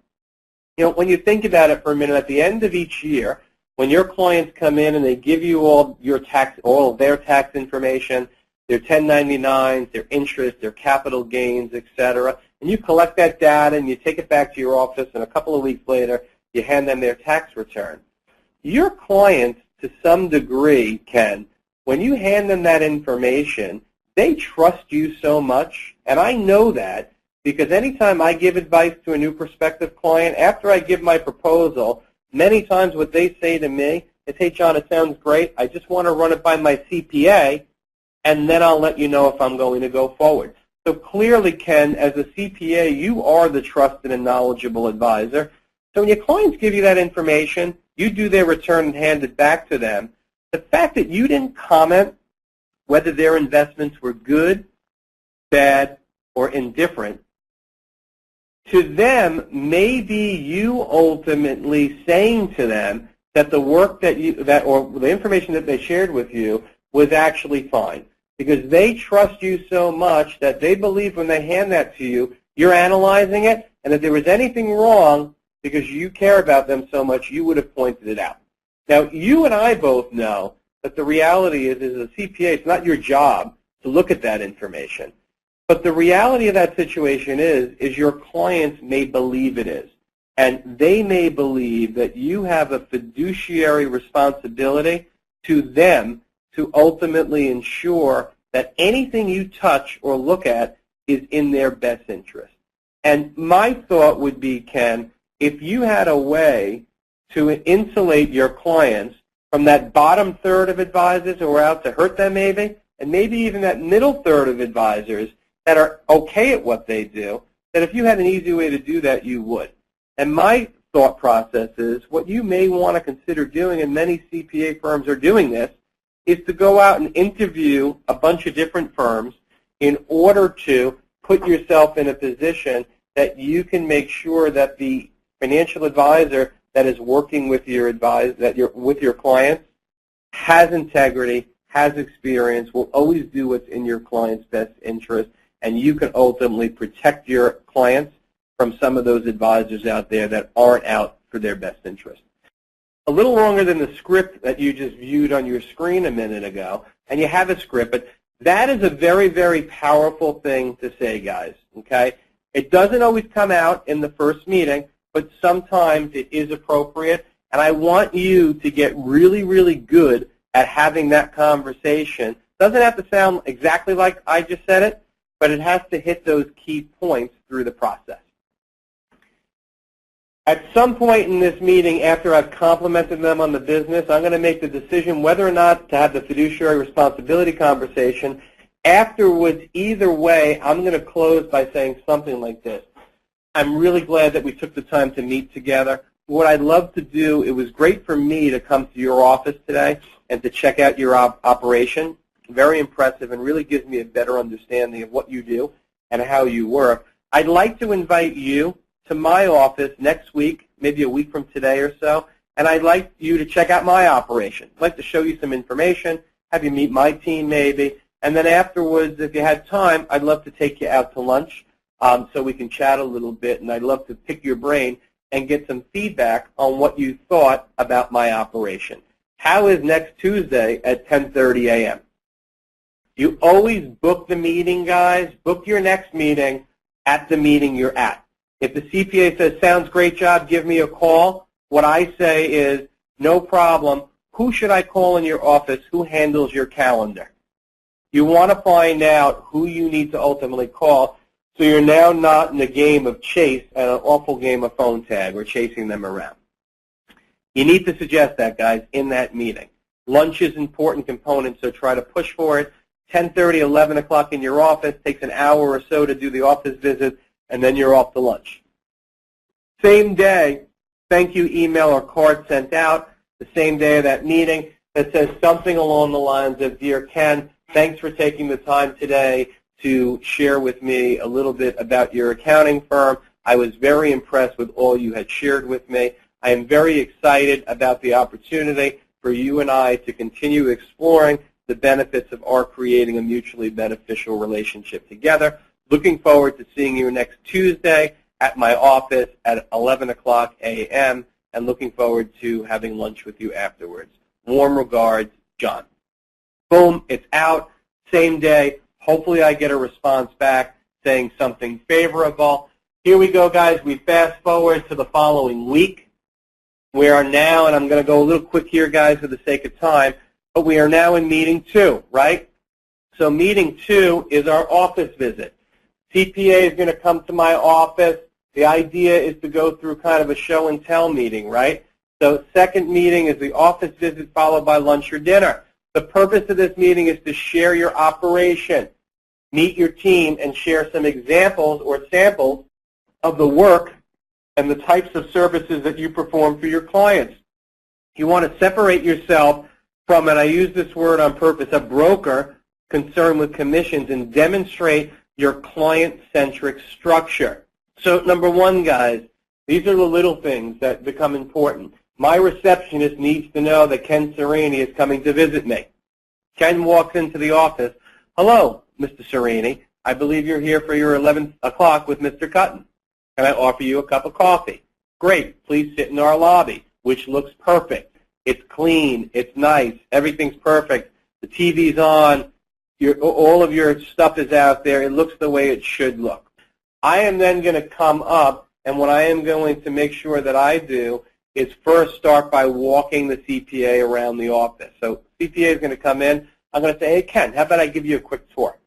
When you think about it for a minute, at the end of each year, when your clients come in and they give you all of their tax information, their 1099s, their interest, their capital gains, et cetera, and you collect that data and you take it back to your office, and a couple of weeks later you hand them their tax return. Your clients, to some degree, Ken, when you hand them that information, they trust you so much, and I know that because anytime I give advice to a new prospective client, after I give my proposal, many times what they say to me is, hey, John, it sounds great. I just want to run it by my CPA, and then I'll let you know if I'm going to go forward. So clearly, Ken, as a CPA, you are the trusted and knowledgeable advisor. So when your clients give you that information, you do their return and hand it back to them. The fact that you didn't comment whether their investments were good, bad, or indifferent, to them may be you ultimately saying to them that the work or the information that they shared with you was actually fine, because they trust you so much that they believe when they hand that to you, you're analyzing it, and if there was anything wrong, because you care about them so much, you would have pointed it out. Now, you and I both know that the reality is, as a CPA, it's not your job to look at that information. But the reality of that situation is your clients may believe it is. And they may believe that you have a fiduciary responsibility to them to ultimately ensure that anything you touch or look at is in their best interest. And my thought would be, Ken, if you had a way to insulate your clients from that bottom third of advisors who are out to hurt them maybe, and maybe even that middle third of advisors that are okay at what they do, that if you had an easy way to do that, you would. And my thought process is what you may want to consider doing, and many CPA firms are doing this, is to go out and interview a bunch of different firms in order to put yourself in a position that you can make sure that the financial advisor that is working with your with your clients has integrity, has experience, will always do what's in your client's best interest, and you can ultimately protect your clients from some of those advisors out there that aren't out for their best interest. A little longer than the script that you just viewed on your screen a minute ago, and you have a script, but that is a very, very powerful thing to say, guys, okay? It doesn't always come out in the first meeting, but sometimes it is appropriate, and I want you to get really, really good at having that conversation. It doesn't have to sound exactly like I just said it, but it has to hit those key points through the process. At some point in this meeting, after I've complimented them on the business, I'm going to make the decision whether or not to have the fiduciary responsibility conversation. Afterwards, either way, I'm going to close by saying something like this. I'm really glad that we took the time to meet together. What I'd love to do, it was great for me to come to your office today and to check out your operation. Very impressive and really gives me a better understanding of what you do and how you work. I'd like to invite you to my office next week, maybe a week from today or so, and I'd like you to check out my operation. I'd like to show you some information, have you meet my team maybe, and then afterwards, if you had time, I'd love to take you out to lunch so we can chat a little bit, and I'd love to pick your brain and get some feedback on what you thought about my operation. How is next Tuesday at 10:30 a.m.? You always book the meeting, guys. Book your next meeting at the meeting you're at. If the CPA says, sounds great job, give me a call, what I say is, no problem. Who should I call in your office? Who handles your calendar? You want to find out who you need to ultimately call so you're now not in a game of chase and an awful game of phone tag or chasing them around. You need to suggest that, guys, in that meeting. Lunch is an important component, so try to push for it. 10:30, 11 o'clock in your office, takes an hour or so to do the office visit, and then you're off to lunch. Same day, thank you email or card sent out, the same day of that meeting that says something along the lines of, Dear Ken, thanks for taking the time today to share with me a little bit about your accounting firm. I was very impressed with all you had shared with me. I am very excited about the opportunity for you and I to continue exploring the benefits of our creating a mutually beneficial relationship together. Looking forward to seeing you next Tuesday at my office at 11 o'clock a.m. and looking forward to having lunch with you afterwards. Warm regards, John. Boom, it's out. Same day. Hopefully I get a response back saying something favorable. Here we go, guys. We fast forward to the following week. We are now, and I'm going to go a little quick here, guys, for the sake of time, but we are now in meeting 2, right? So meeting 2 is our office visit. CPA is going to come to my office. The idea is to go through kind of a show and tell meeting, right? So second meeting is the office visit followed by lunch or dinner. The purpose of this meeting is to share your operation, meet your team, and share some examples or samples of the work and the types of services that you perform for your clients. You want to separate yourself from, and I use this word on purpose, a broker concerned with commissions, and demonstrate your client-centric structure. So number 1, guys, these are the little things that become important. My receptionist needs to know that Ken Serini is coming to visit me. Ken walks into the office. Hello, Mr. Serini. I believe you're here for your 11 o'clock with Mr. Cutton. Can I offer you a cup of coffee? Great. Please sit in our lobby, which looks perfect. It's clean. It's nice. Everything's perfect. The TV's on. All of your stuff is out there. It looks the way it should look. I am then going to come up, and what I am going to make sure that I do is first start by walking the CPA around the office. So CPA is going to come in. I'm going to say, hey, Ken, how about I give you a quick tour?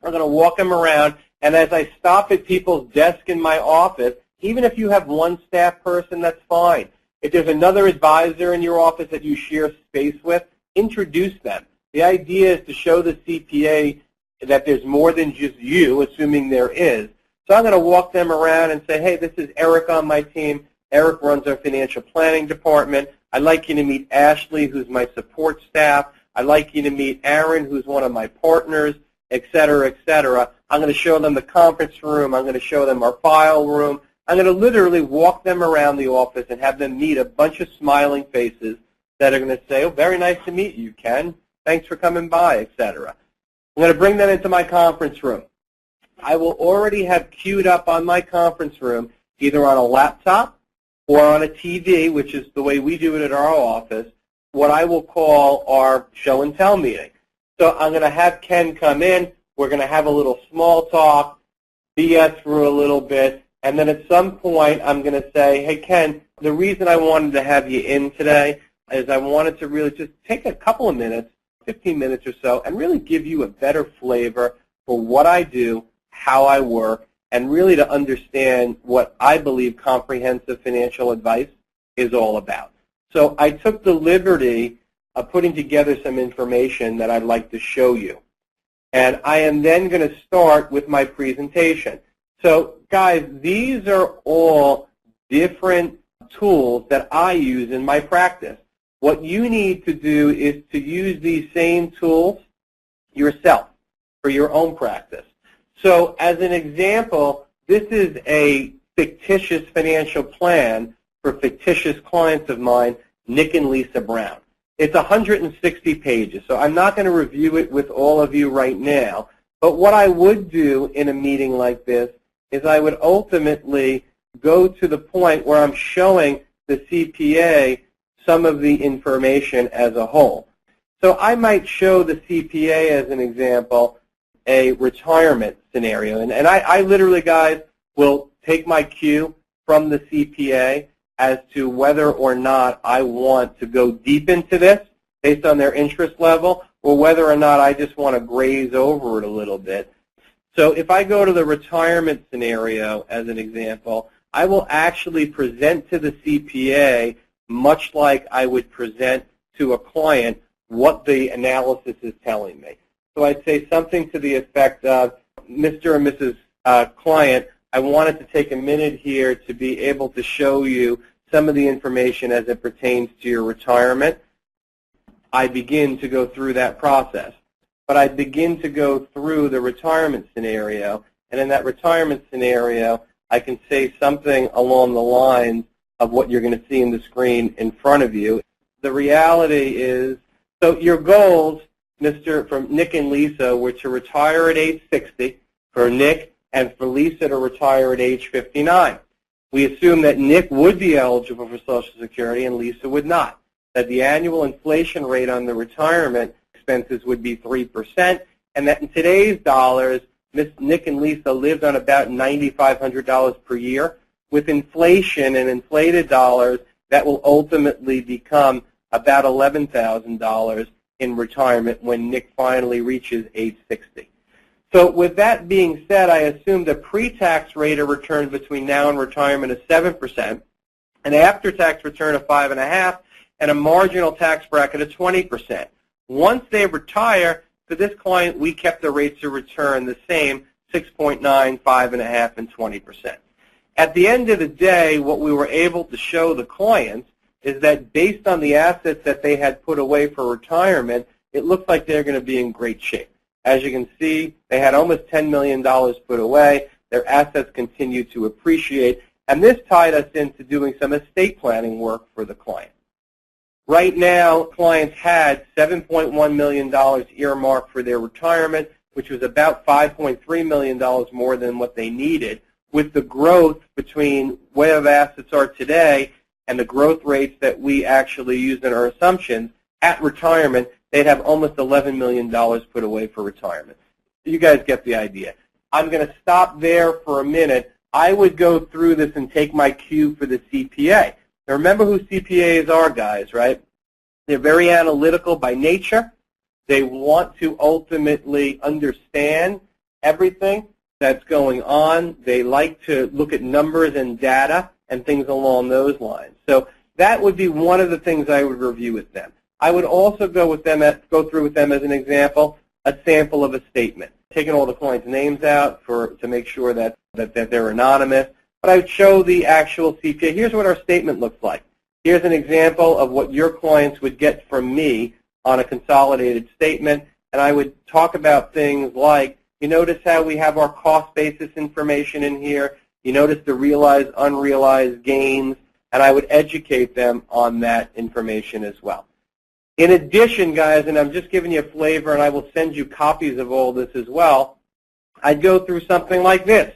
I'm going to walk him around, and as I stop at people's desk in my office, even if you have one staff person, that's fine. If there's another advisor in your office that you share space with, introduce them. The idea is to show the CPA that there's more than just you, assuming there is. So I'm going to walk them around and say, hey, this is Eric on my team. Eric runs our financial planning department. I'd like you to meet Ashley, who's my support staff. I'd like you to meet Aaron, who's one of my partners, et cetera, et cetera. I'm going to show them the conference room. I'm going to show them our file room. I'm going to literally walk them around the office and have them meet a bunch of smiling faces that are going to say, oh, very nice to meet you, Ken. Thanks for coming by, et cetera. I'm going to bring them into my conference room. I will already have queued up on my conference room, either on a laptop or on a TV, which is the way we do it at our office, what I will call our show and tell meeting. So I'm going to have Ken come in. We're going to have a little small talk, BS for a little bit, and then at some point I'm going to say, hey, Ken, the reason I wanted to have you in today is I wanted to really just take a couple of minutes, 15 minutes or so, and really give you a better flavor for what I do, how I work, and really to understand what I believe comprehensive financial advice is all about. So I took the liberty of putting together some information that I'd like to show you. And I am then going to start with my presentation. So guys, these are all different tools that I use in my practice. What you need to do is to use these same tools yourself for your own practice. So as an example, this is a fictitious financial plan for fictitious clients of mine, Nick and Lisa Brown. It's 160 pages, so I'm not going to review it with all of you right now. But what I would do in a meeting like this is I would ultimately go to the point where I'm showing the CPA some of the information as a whole. So I might show the CPA as an example a retirement scenario. And I literally, guys, will take my cue from the CPA as to whether or not I want to go deep into this based on their interest level, or whether or not I just want to graze over it a little bit. So if I go to the retirement scenario as an example, I will actually present to the CPA much like I would present to a client what the analysis is telling me. So I'd say something to the effect of, Mr. and Mrs. Client, I wanted to take a minute here to be able to show you some of the information as it pertains to your retirement. I begin to go through that process. But I begin to go through the retirement scenario, and in that retirement scenario, I can say something along the lines of what you're going to see in the screen in front of you. The reality is, so your goals, from Nick and Lisa, were to retire at age 60 for Nick, and for Lisa to retire at age 59. We assume that Nick would be eligible for Social Security and Lisa would not, that the annual inflation rate on the retirement expenses would be 3%, and that in today's dollars, Nick and Lisa lived on about $9,500 per year. With inflation and inflated dollars, that will ultimately become about $11,000 in retirement when Nick finally reaches age 60. So with that being said, I assumed a pre-tax rate of return between now and retirement of 7%, an after-tax return of 5.5%, and a marginal tax bracket of 20%. Once they retire, for this client, we kept the rates of return the same, 6.9%, 5.5%, and 20%. At the end of the day, what we were able to show the clients is that based on the assets that they had put away for retirement, it looks like they're going to be in great shape. As you can see, they had almost $10 million put away. Their assets continue to appreciate, and this tied us into doing some estate planning work for the client. Right now, clients had $7.1 million earmarked for their retirement, which was about $5.3 million more than what they needed. With the growth between where the assets are today and the growth rates that we actually used in our assumptions, at retirement, they'd have almost $11 million put away for retirement. You guys get the idea. I'm going to stop there for a minute. I would go through this and take my cue for the CPA. Now remember who CPAs are, guys, right? They're very analytical by nature. They want to ultimately understand everything that's going on. They like to look at numbers and data and things along those lines. So that would be one of the things I would review with them. I would also go through with them as an example, a sample of a statement, taking all the clients' names out to make sure that they're anonymous. But I would show the actual CPA. Here's what our statement looks like. Here's an example of what your clients would get from me on a consolidated statement. And I would talk about things like, you notice how we have our cost basis information in here. You notice the realized, unrealized gains. And I would educate them on that information as well. In addition, guys, and I'm just giving you a flavor, and I will send you copies of all this as well, I'd go through something like this.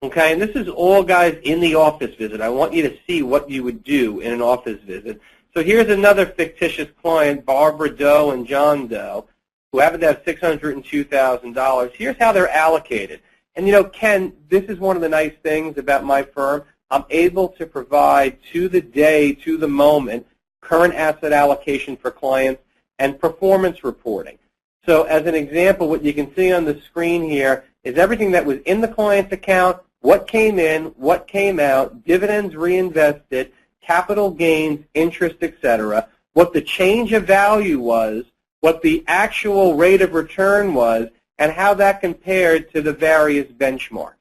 Okay, and this is all, guys, in the office visit. I want you to see what you would do in an office visit. So here's another fictitious client, Barbara Doe and John Doe, who happen to have $602,000. Here's how they're allocated. And, you know, Ken, this is one of the nice things about my firm. I'm able to provide to the day, to the moment, current asset allocation for clients and performance reporting. So as an example, what you can see on the screen here is everything that was in the client's account, what came in, what came out, dividends reinvested, capital gains, interest, etc., what the change of value was, what the actual rate of return was, and how that compared to the various benchmarks.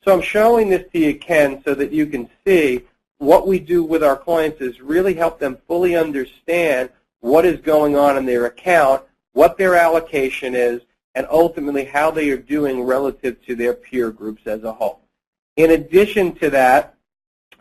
So I'm showing this to you, Ken, so that you can see what we do with our clients is really help them fully understand what is going on in their account, what their allocation is, and ultimately how they are doing relative to their peer groups as a whole. In addition to that,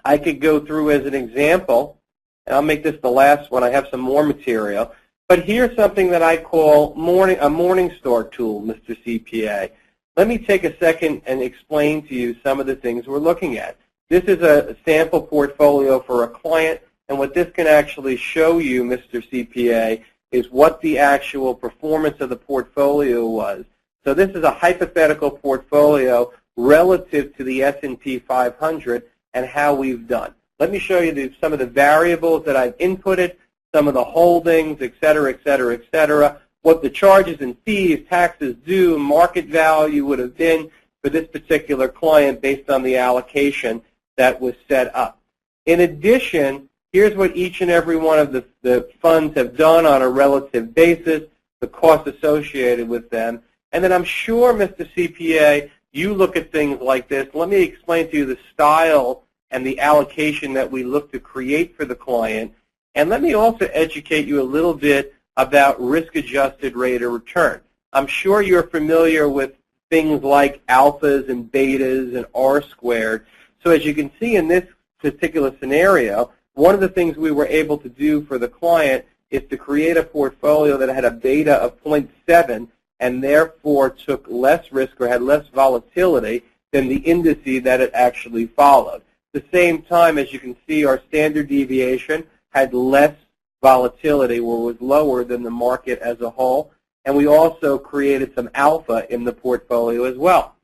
I could go through as an example, and I'll make this the last one. I have some more material. But here's something that I call a Morningstar tool, Mr. CPA. Let me take a second and explain to you some of the things we're looking at. This is a sample portfolio for a client, and what this can actually show you, Mr. CPA, is what the actual performance of the portfolio was. So this is a hypothetical portfolio relative to the S&P 500 and how we've done. Let me show you some of the variables that I've inputted, some of the holdings, et cetera, what the charges and fees, taxes due, market value would have been for this particular client based on the allocation that was set up. In addition, here's what each and every one of the funds have done on a relative basis, the cost associated with them. And then I'm sure, Mr. CPA, you look at things like this. Let me explain to you the style and the allocation that we look to create for the client. And let me also educate you a little bit about risk-adjusted rate of return. I'm sure you're familiar with things like alphas and betas and R-squared. So as you can see in this particular scenario, one of the things we were able to do for the client is to create a portfolio that had a beta of 0.7 and therefore took less risk or had less volatility than the indices that it actually followed. At the same time, as you can see, our standard deviation had less volatility or was lower than the market as a whole, and we also created some alpha in the portfolio as well.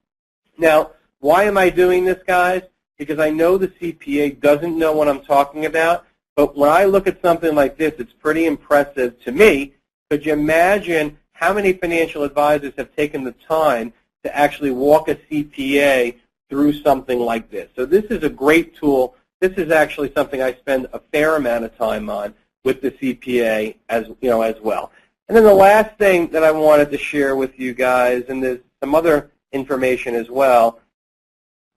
Now, why am I doing this, guys? Because I know the CPA doesn't know what I'm talking about, but when I look at something like this, it's pretty impressive to me. Could you imagine how many financial advisors have taken the time to actually walk a CPA through something like this? So this is a great tool. This is actually something I spend a fair amount of time on with the CPA as well. And then the last thing that I wanted to share with you guys, and there's some other information as well,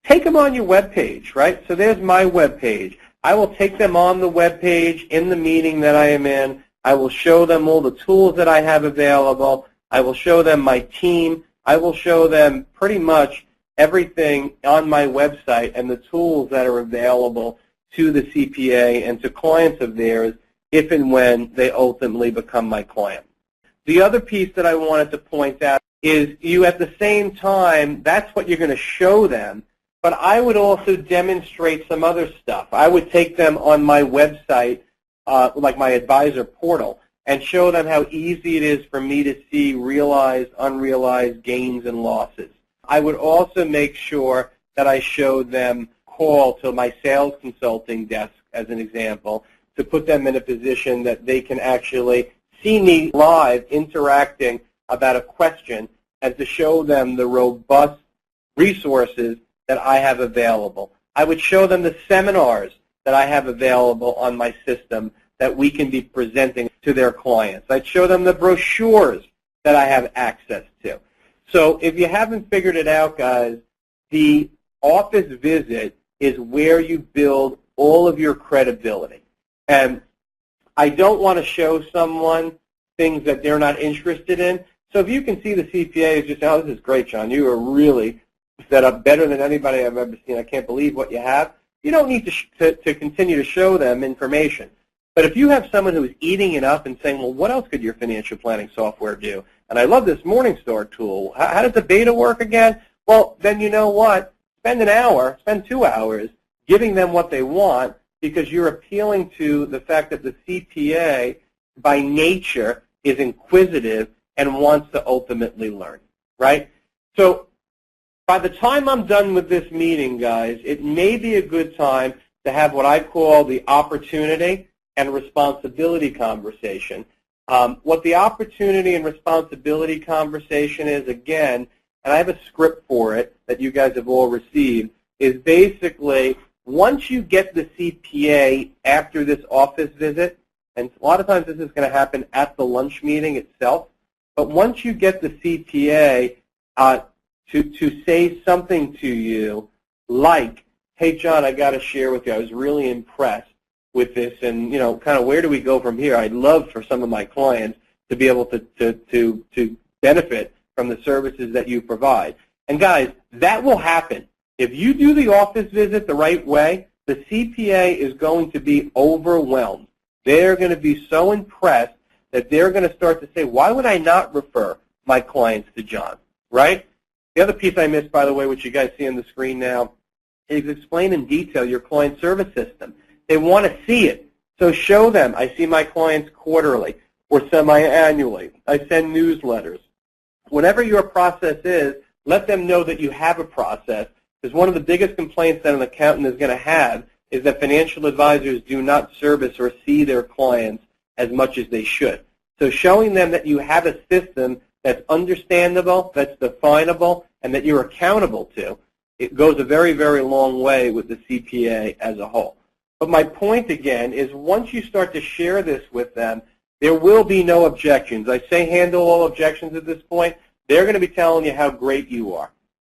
take them on your web page, right? So there's my web page. I will take them on the web page in the meeting that I am in. I will show them all the tools that I have available. I will show them my team. I will show them pretty much everything on my website and the tools that are available to the CPA and to clients of theirs if and when they ultimately become my client. The other piece that I wanted to point out is you at the same time, that's what you're going to show them, but I would also demonstrate some other stuff. I would take them on my website, like my advisor portal, and show them how easy it is for me to see realized, unrealized gains and losses. I would also make sure that I showed them call to my sales consulting desk, as an example, to put them in a position that they can actually see me live interacting about a question and to show them the robust resources that I have available. I would show them the seminars that I have available on my system that we can be presenting to their clients. I'd show them the brochures that I have access to. So if you haven't figured it out, guys, the office visit is where you build all of your credibility. And I don't want to show someone things that they're not interested in. So if you can see the CPA is just, oh, this is great, John. You are really set up better than anybody I've ever seen. I can't believe what you have. You don't need to continue to show them information. But if you have someone who is eating it up and saying, well, what else could your financial planning software do? and I love this Morningstar tool. How does the beta work again? Well, then you know what? Spend an hour, spend 2 hours giving them what they want, because you're appealing to the fact that the CPA, by nature, is inquisitive and wants to ultimately learn, right? So by the time I'm done with this meeting, guys, it may be a good time to have what I call the opportunity and responsibility conversation. What the opportunity and responsibility conversation is, again, and I have a script for it that you guys have all received, is basically once you get the CPA after this office visit, and a lot of times this is going to happen at the lunch meeting itself, but once you get the CPA to say something to you like, hey, John, I got to share with you, I was really impressed with this, and, you know, kind of where do we go from here? I'd love for some of my clients to be able to benefit from the services that you provide. And, guys, that will happen. If you do the office visit the right way, the CPA is going to be overwhelmed. They're going to be so impressed that they're going to start to say, why would I not refer my clients to John, right? The other piece I missed, by the way, which you guys see on the screen now, is explain in detail your client service system. They want to see it. So show them, I see my clients quarterly or semi-annually. I send newsletters. Whatever your process is, let them know that you have a process, because one of the biggest complaints that an accountant is going to have is that financial advisors do not service or see their clients as much as they should. So showing them that you have a system that's understandable, that's definable, and that you're accountable to, it goes a very, very long way with the CPA as a whole. But my point, again, is once you start to share this with them, there will be no objections. I say handle all objections at this point. They're going to be telling you how great you are.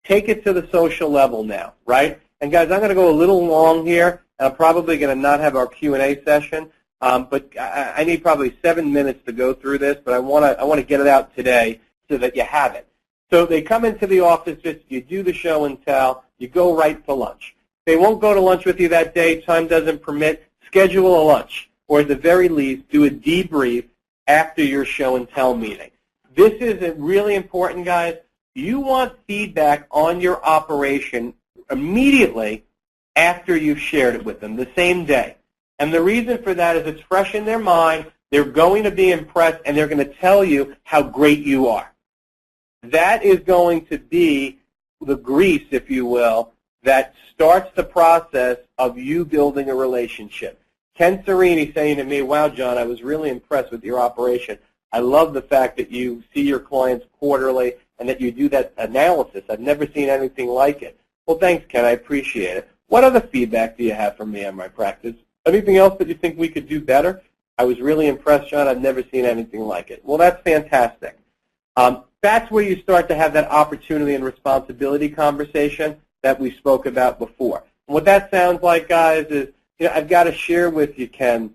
Take it to the social level now, right? And, guys, I'm going to go a little long here, and I'm probably going to not have our Q&A session, but I need probably 7 minutes to go through this, but I want to get it out today so that you have it. So they come into the office, you do the show and tell, you go right to lunch. They won't go to lunch with you that day, time doesn't permit, schedule a lunch, or at the very least, do a debrief after your show and tell meeting. This is really important, guys. You want feedback on your operation immediately after you've shared it with them, the same day. And the reason for that is it's fresh in their mind, they're going to be impressed, and they're going to tell you how great you are. That is going to be the grease, if you will, that starts the process of you building a relationship. Ken Serini saying to me, wow, John, I was really impressed with your operation. I love the fact that you see your clients quarterly and that you do that analysis. I've never seen anything like it. Well, thanks, Ken. I appreciate it. What other feedback do you have for me on my practice? Anything else that you think we could do better? I was really impressed, John. I've never seen anything like it. Well, that's fantastic. That's where you start to have that opportunity and responsibility conversation that we spoke about before. And what that sounds like, guys, is, you know, I've got to share with you, Ken,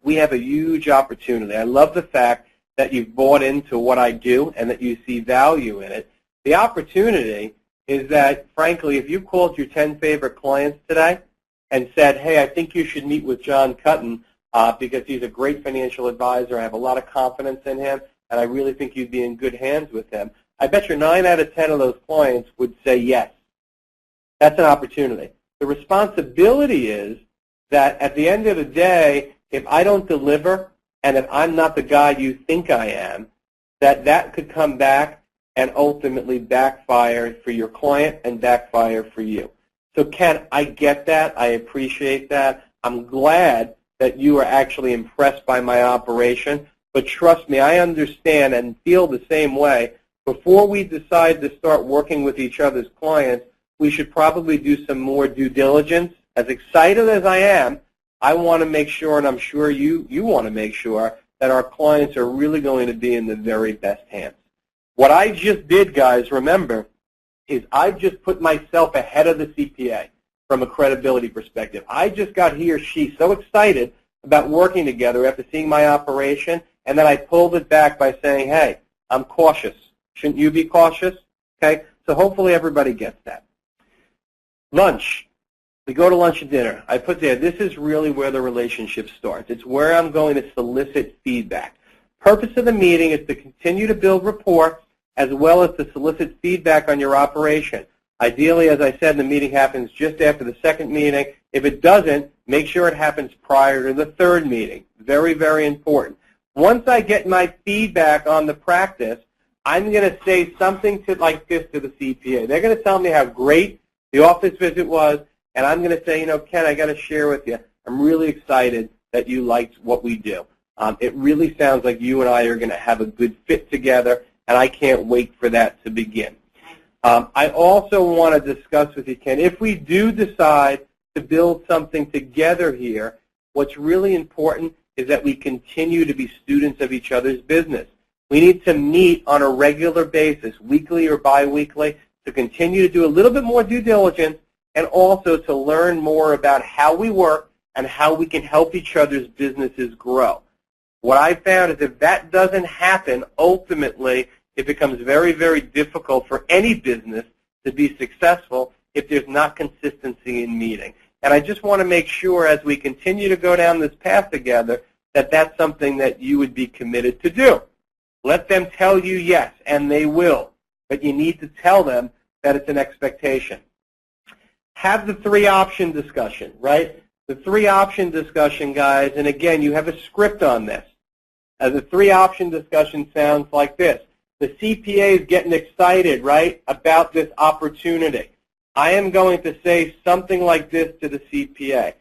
we have a huge opportunity. I love the fact that you've bought into what I do and that you see value in it. The opportunity is that, frankly, if you called your 10 favorite clients today and said, hey, I think you should meet with John Cutton because he's a great financial advisor, I have a lot of confidence in him, and I really think you'd be in good hands with him, I bet you 9 out of 10 of those clients would say yes. That's an opportunity. The responsibility is that at the end of the day, if I don't deliver and if I'm not the guy you think I am, that could come back and ultimately backfire for your client and backfire for you. So, Ken, I get that. I appreciate that. I'm glad that you are actually impressed by my operation. But trust me, I understand and feel the same way. Before we decide to start working with each other's clients, we should probably do some more due diligence. As excited as I am, I want to make sure, and I'm sure you want to make sure, that our clients are really going to be in the very best hands. What I just did, guys, remember, is I just put myself ahead of the CPA from a credibility perspective. I just got he or she so excited about working together after seeing my operation, and then I pulled it back by saying, hey, I'm cautious. Shouldn't you be cautious? Okay, so hopefully everybody gets that. Lunch. We go to lunch and dinner. I put there, this is really where the relationship starts. It's where I'm going to solicit feedback. Purpose of the meeting is to continue to build rapport as well as to solicit feedback on your operation. Ideally, as I said, the meeting happens just after the second meeting. If it doesn't, make sure it happens prior to the third meeting. Very, very important. Once I get my feedback on the practice, I'm going to say something like this to the CPA. They're going to tell me how great the office visit was, and I'm going to say, Ken, I got to share with you, I'm really excited that you liked what we do. It really sounds like you and I are going to have a good fit together, and I can't wait for that to begin. I also want to discuss with you, Ken, if we do decide to build something together here, what's really important is that we continue to be students of each other's business. We need to meet on a regular basis, weekly or biweekly, to continue to do a little bit more due diligence and also to learn more about how we work and how we can help each other's businesses grow. What I found is if that doesn't happen, ultimately it becomes very, very difficult for any business to be successful if there's not consistency in meeting. And I just want to make sure as we continue to go down this path together that that's something that you would be committed to do. Let them tell you yes, and they will. But you need to tell them that it's an expectation. Have the three-option discussion, right? The three-option discussion, guys, and again, you have a script on this. The three-option discussion sounds like this. The CPA is getting excited, right, about this opportunity. I am going to say something like this to the CPA.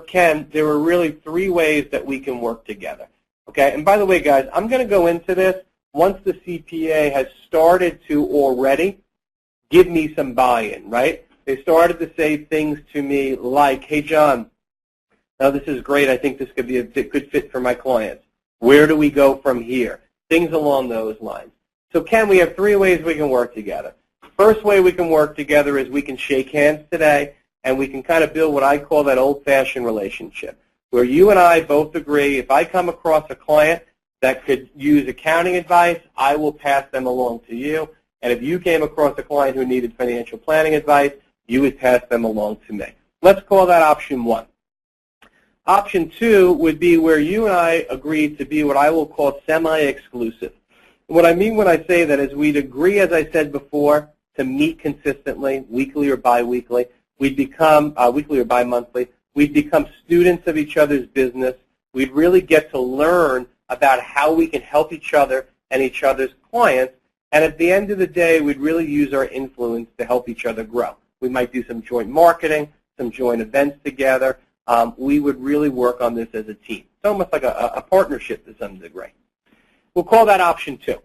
Ken, there are really three ways that we can work together. Okay, and by the way, guys, I'm going to go into this once the CPA has started to already give me some buy-in, right? They started to say things to me like, hey, John, now this is great. I think this could be a good fit for my clients. Where do we go from here? Things along those lines. So, Ken, we have three ways we can work together. First way we can work together is we can shake hands today, and we can kind of build what I call that old-fashioned relationship, where you and I both agree if I come across a client that could use accounting advice, I will pass them along to you. And if you came across a client who needed financial planning advice, you would pass them along to me. Let's call that option one. Option two would be where you and I agree to be what I will call semi-exclusive. What I mean when I say that is we'd agree, as I said before, to meet consistently, weekly or biweekly. We'd become, weekly or bi-monthly. We'd become students of each other's business. We'd really get to learn about how we can help each other and each other's clients. And at the end of the day, we'd really use our influence to help each other grow. We might do some joint marketing, some joint events together. We would really work on this as a team. It's almost like a partnership to some degree. We'll call that option two.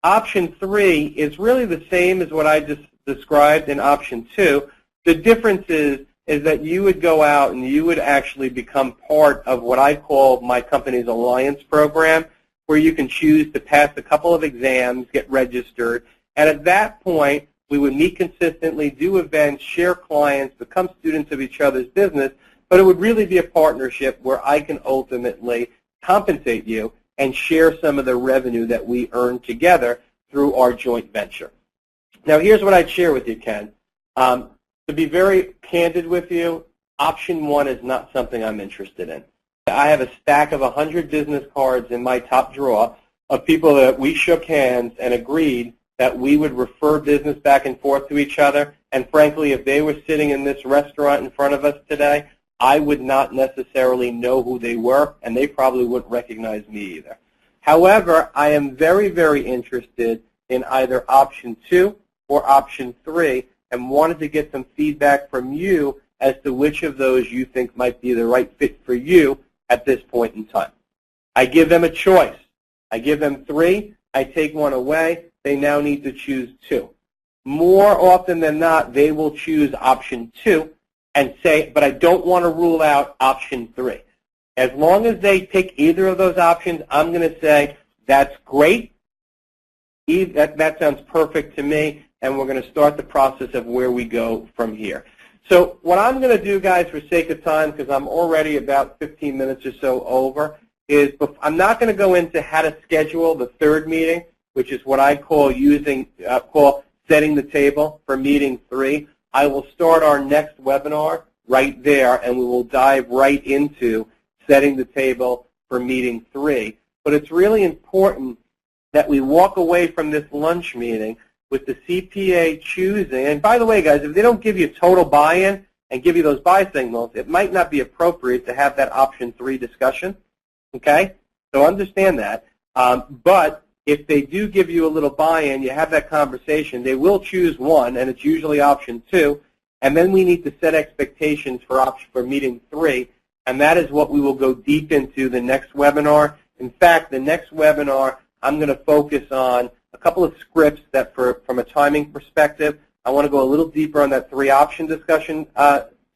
Option three is really the same as what I just described in option two. The difference is that you would go out and you would actually become part of what I call my company's alliance program, where you can choose to pass a couple of exams, get registered, and at that point, we would meet consistently, do events, share clients, become students of each other's business, but it would really be a partnership where I can ultimately compensate you and share some of the revenue that we earn together through our joint venture. Now, here's what I'd share with you, Ken. To be very candid with you, option one is not something I'm interested in. I have a stack of 100 business cards in my top drawer of people that we shook hands and agreed that we would refer business back and forth to each other. And frankly, if they were sitting in this restaurant in front of us today, I would not necessarily know who they were, and they probably wouldn't recognize me either. However, I am very, very interested in either option two or option three and wanted to get some feedback from you as to which of those you think might be the right fit for you at this point in time. I give them a choice. I give them three. I take one away. They now need to choose two. More often than not, they will choose option two and say, but I don't want to rule out option three. As long as they pick either of those options, I'm going to say, that's great. That sounds perfect to me, and we're going to start the process of where we go from here. So what I'm going to do, guys, for sake of time, because I'm already about 15 minutes or so over, is I'm not going to go into how to schedule the third meeting, which is what I call setting the table for meeting three. I will start our next webinar right there, and we will dive right into setting the table for meeting three. but it's really important that we walk away from this lunch meeting with the CPA choosing. And by the way, guys, if they don't give you total buy-in and give you those buy signals, it might not be appropriate to have that option 3 discussion. Okay? So understand that. But if they do give you a little buy-in, you have that conversation, they will choose one, and it's usually option 2. And then we need to set expectations for meeting 3, and that is what we will go deep into the next webinar. In fact, the next webinar, I'm going to focus on a couple of scripts that, from a timing perspective, I want to go a little deeper on that 3-option discussion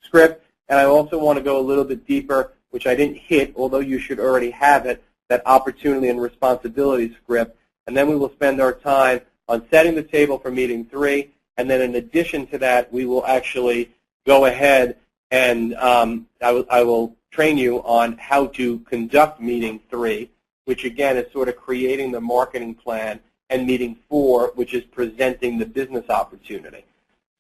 script, and I also want to go a little bit deeper, which I didn't hit, although you should already have it, that opportunity and responsibility script. And then we will spend our time on setting the table for meeting 3. And then in addition to that, we will actually go ahead and I will train you on how to conduct meeting 3, which again is sort of creating the marketing plan, and meeting 4, which is presenting the business opportunity.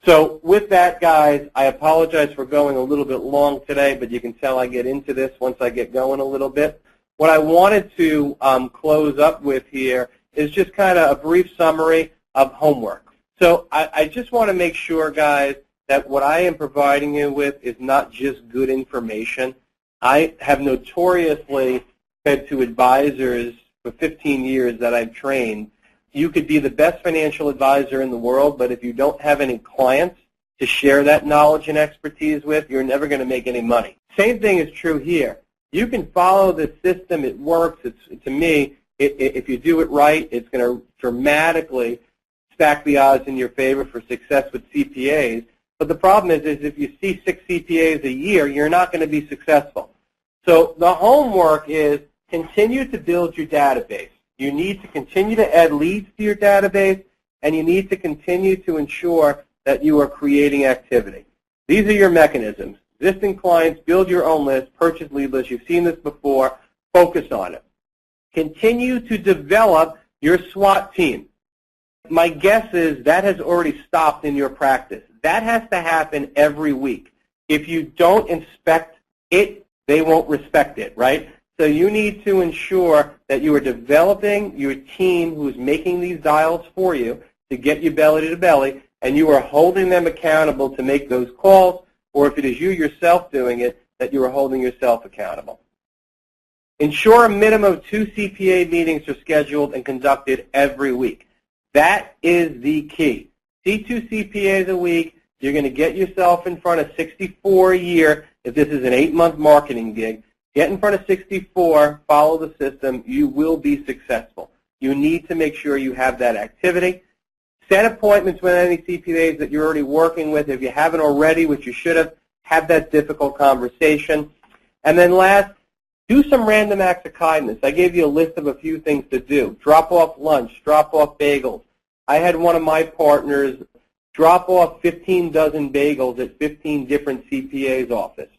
So with that, guys, I apologize for going a little bit long today, but you can tell I get into this once I get going a little bit. What I wanted to close up with here is just kind of a brief summary of homework. So I just want to make sure, guys, that what I am providing you with is not just good information. I have notoriously said to advisors for 15 years that I've trained, you could be the best financial advisor in the world, but if you don't have any clients to share that knowledge and expertise with, you're never going to make any money. Same thing is true here. You can follow the system. It works. To me, if you do it right, it's going to dramatically stack the odds in your favor for success with CPAs. But the problem is if you see 6 CPAs a year, you're not going to be successful. So the homework is continue to build your database. You need to continue to add leads to your database, and you need to continue to ensure that you are creating activity. These are your mechanisms. Existing clients, build your own list, purchase lead list. You've seen this before. Focus on it. Continue to develop your SWAT team. My guess is that has already stopped in your practice. That has to happen every week. If you don't inspect it, they won't respect it, right? So you need to ensure that you are developing your team who's making these dials for you to get you belly to belly, and you are holding them accountable to make those calls, or if it is you yourself doing it, that you are holding yourself accountable. Ensure a minimum of 2 CPA meetings are scheduled and conducted every week. That is the key. See 2 CPAs a week. You're going to get yourself in front of 64 a year if this is an 8-month marketing gig. Get in front of 64, follow the system. You will be successful. You need to make sure you have that activity. Set appointments with any CPAs that you're already working with. If you haven't already, which you should have that difficult conversation. And then last, do some random acts of kindness. I gave you a list of a few things to do. Drop off lunch, drop off bagels. I had one of my partners drop off 15 dozen bagels at 15 different CPAs' office.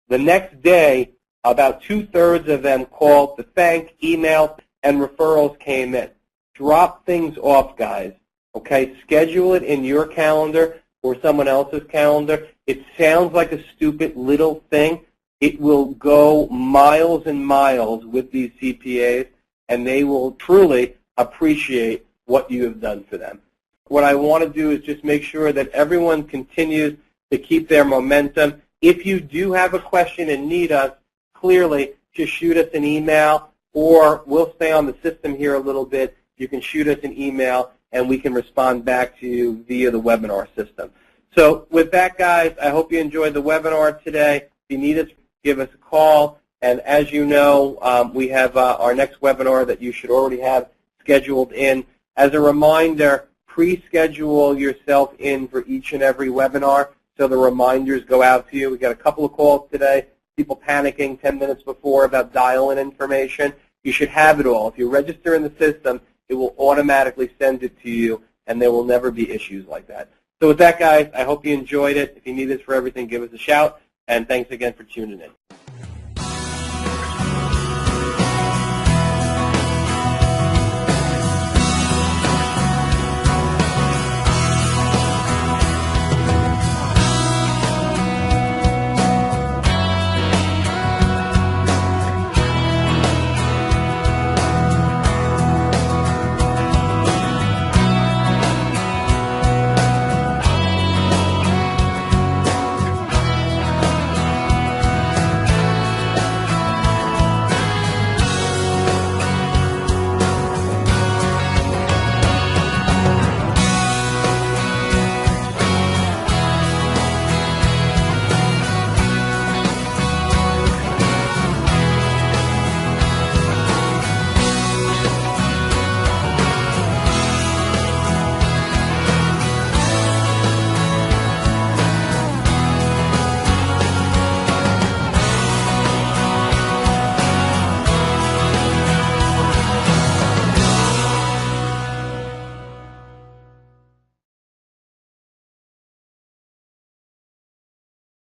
The next day, about 2/3 of them called to thank, email, and referrals came in. Drop things off, guys. Okay? Schedule it in your calendar or someone else's calendar. It sounds like a stupid little thing. It will go miles and miles with these CPAs, and they will truly appreciate what you have done for them. What I want to do is just make sure that everyone continues to keep their momentum. If you do have a question and need us, clearly just shoot us an email, or we'll stay on the system here a little bit. You can shoot us an email, and we can respond back to you via the webinar system. So with that, guys, I hope you enjoyed the webinar today. If you need us, give us a call. And as you know, we have our next webinar that you should already have scheduled in. As a reminder, pre-schedule yourself in for each and every webinar so the reminders go out to you. We got a couple of calls today, people panicking 10 minutes before about dial-in information. You should have it all. If you register in the system, it will automatically send it to you, and there will never be issues like that. So with that, guys, I hope you enjoyed it. If you need this for everything, give us a shout, and thanks again for tuning in.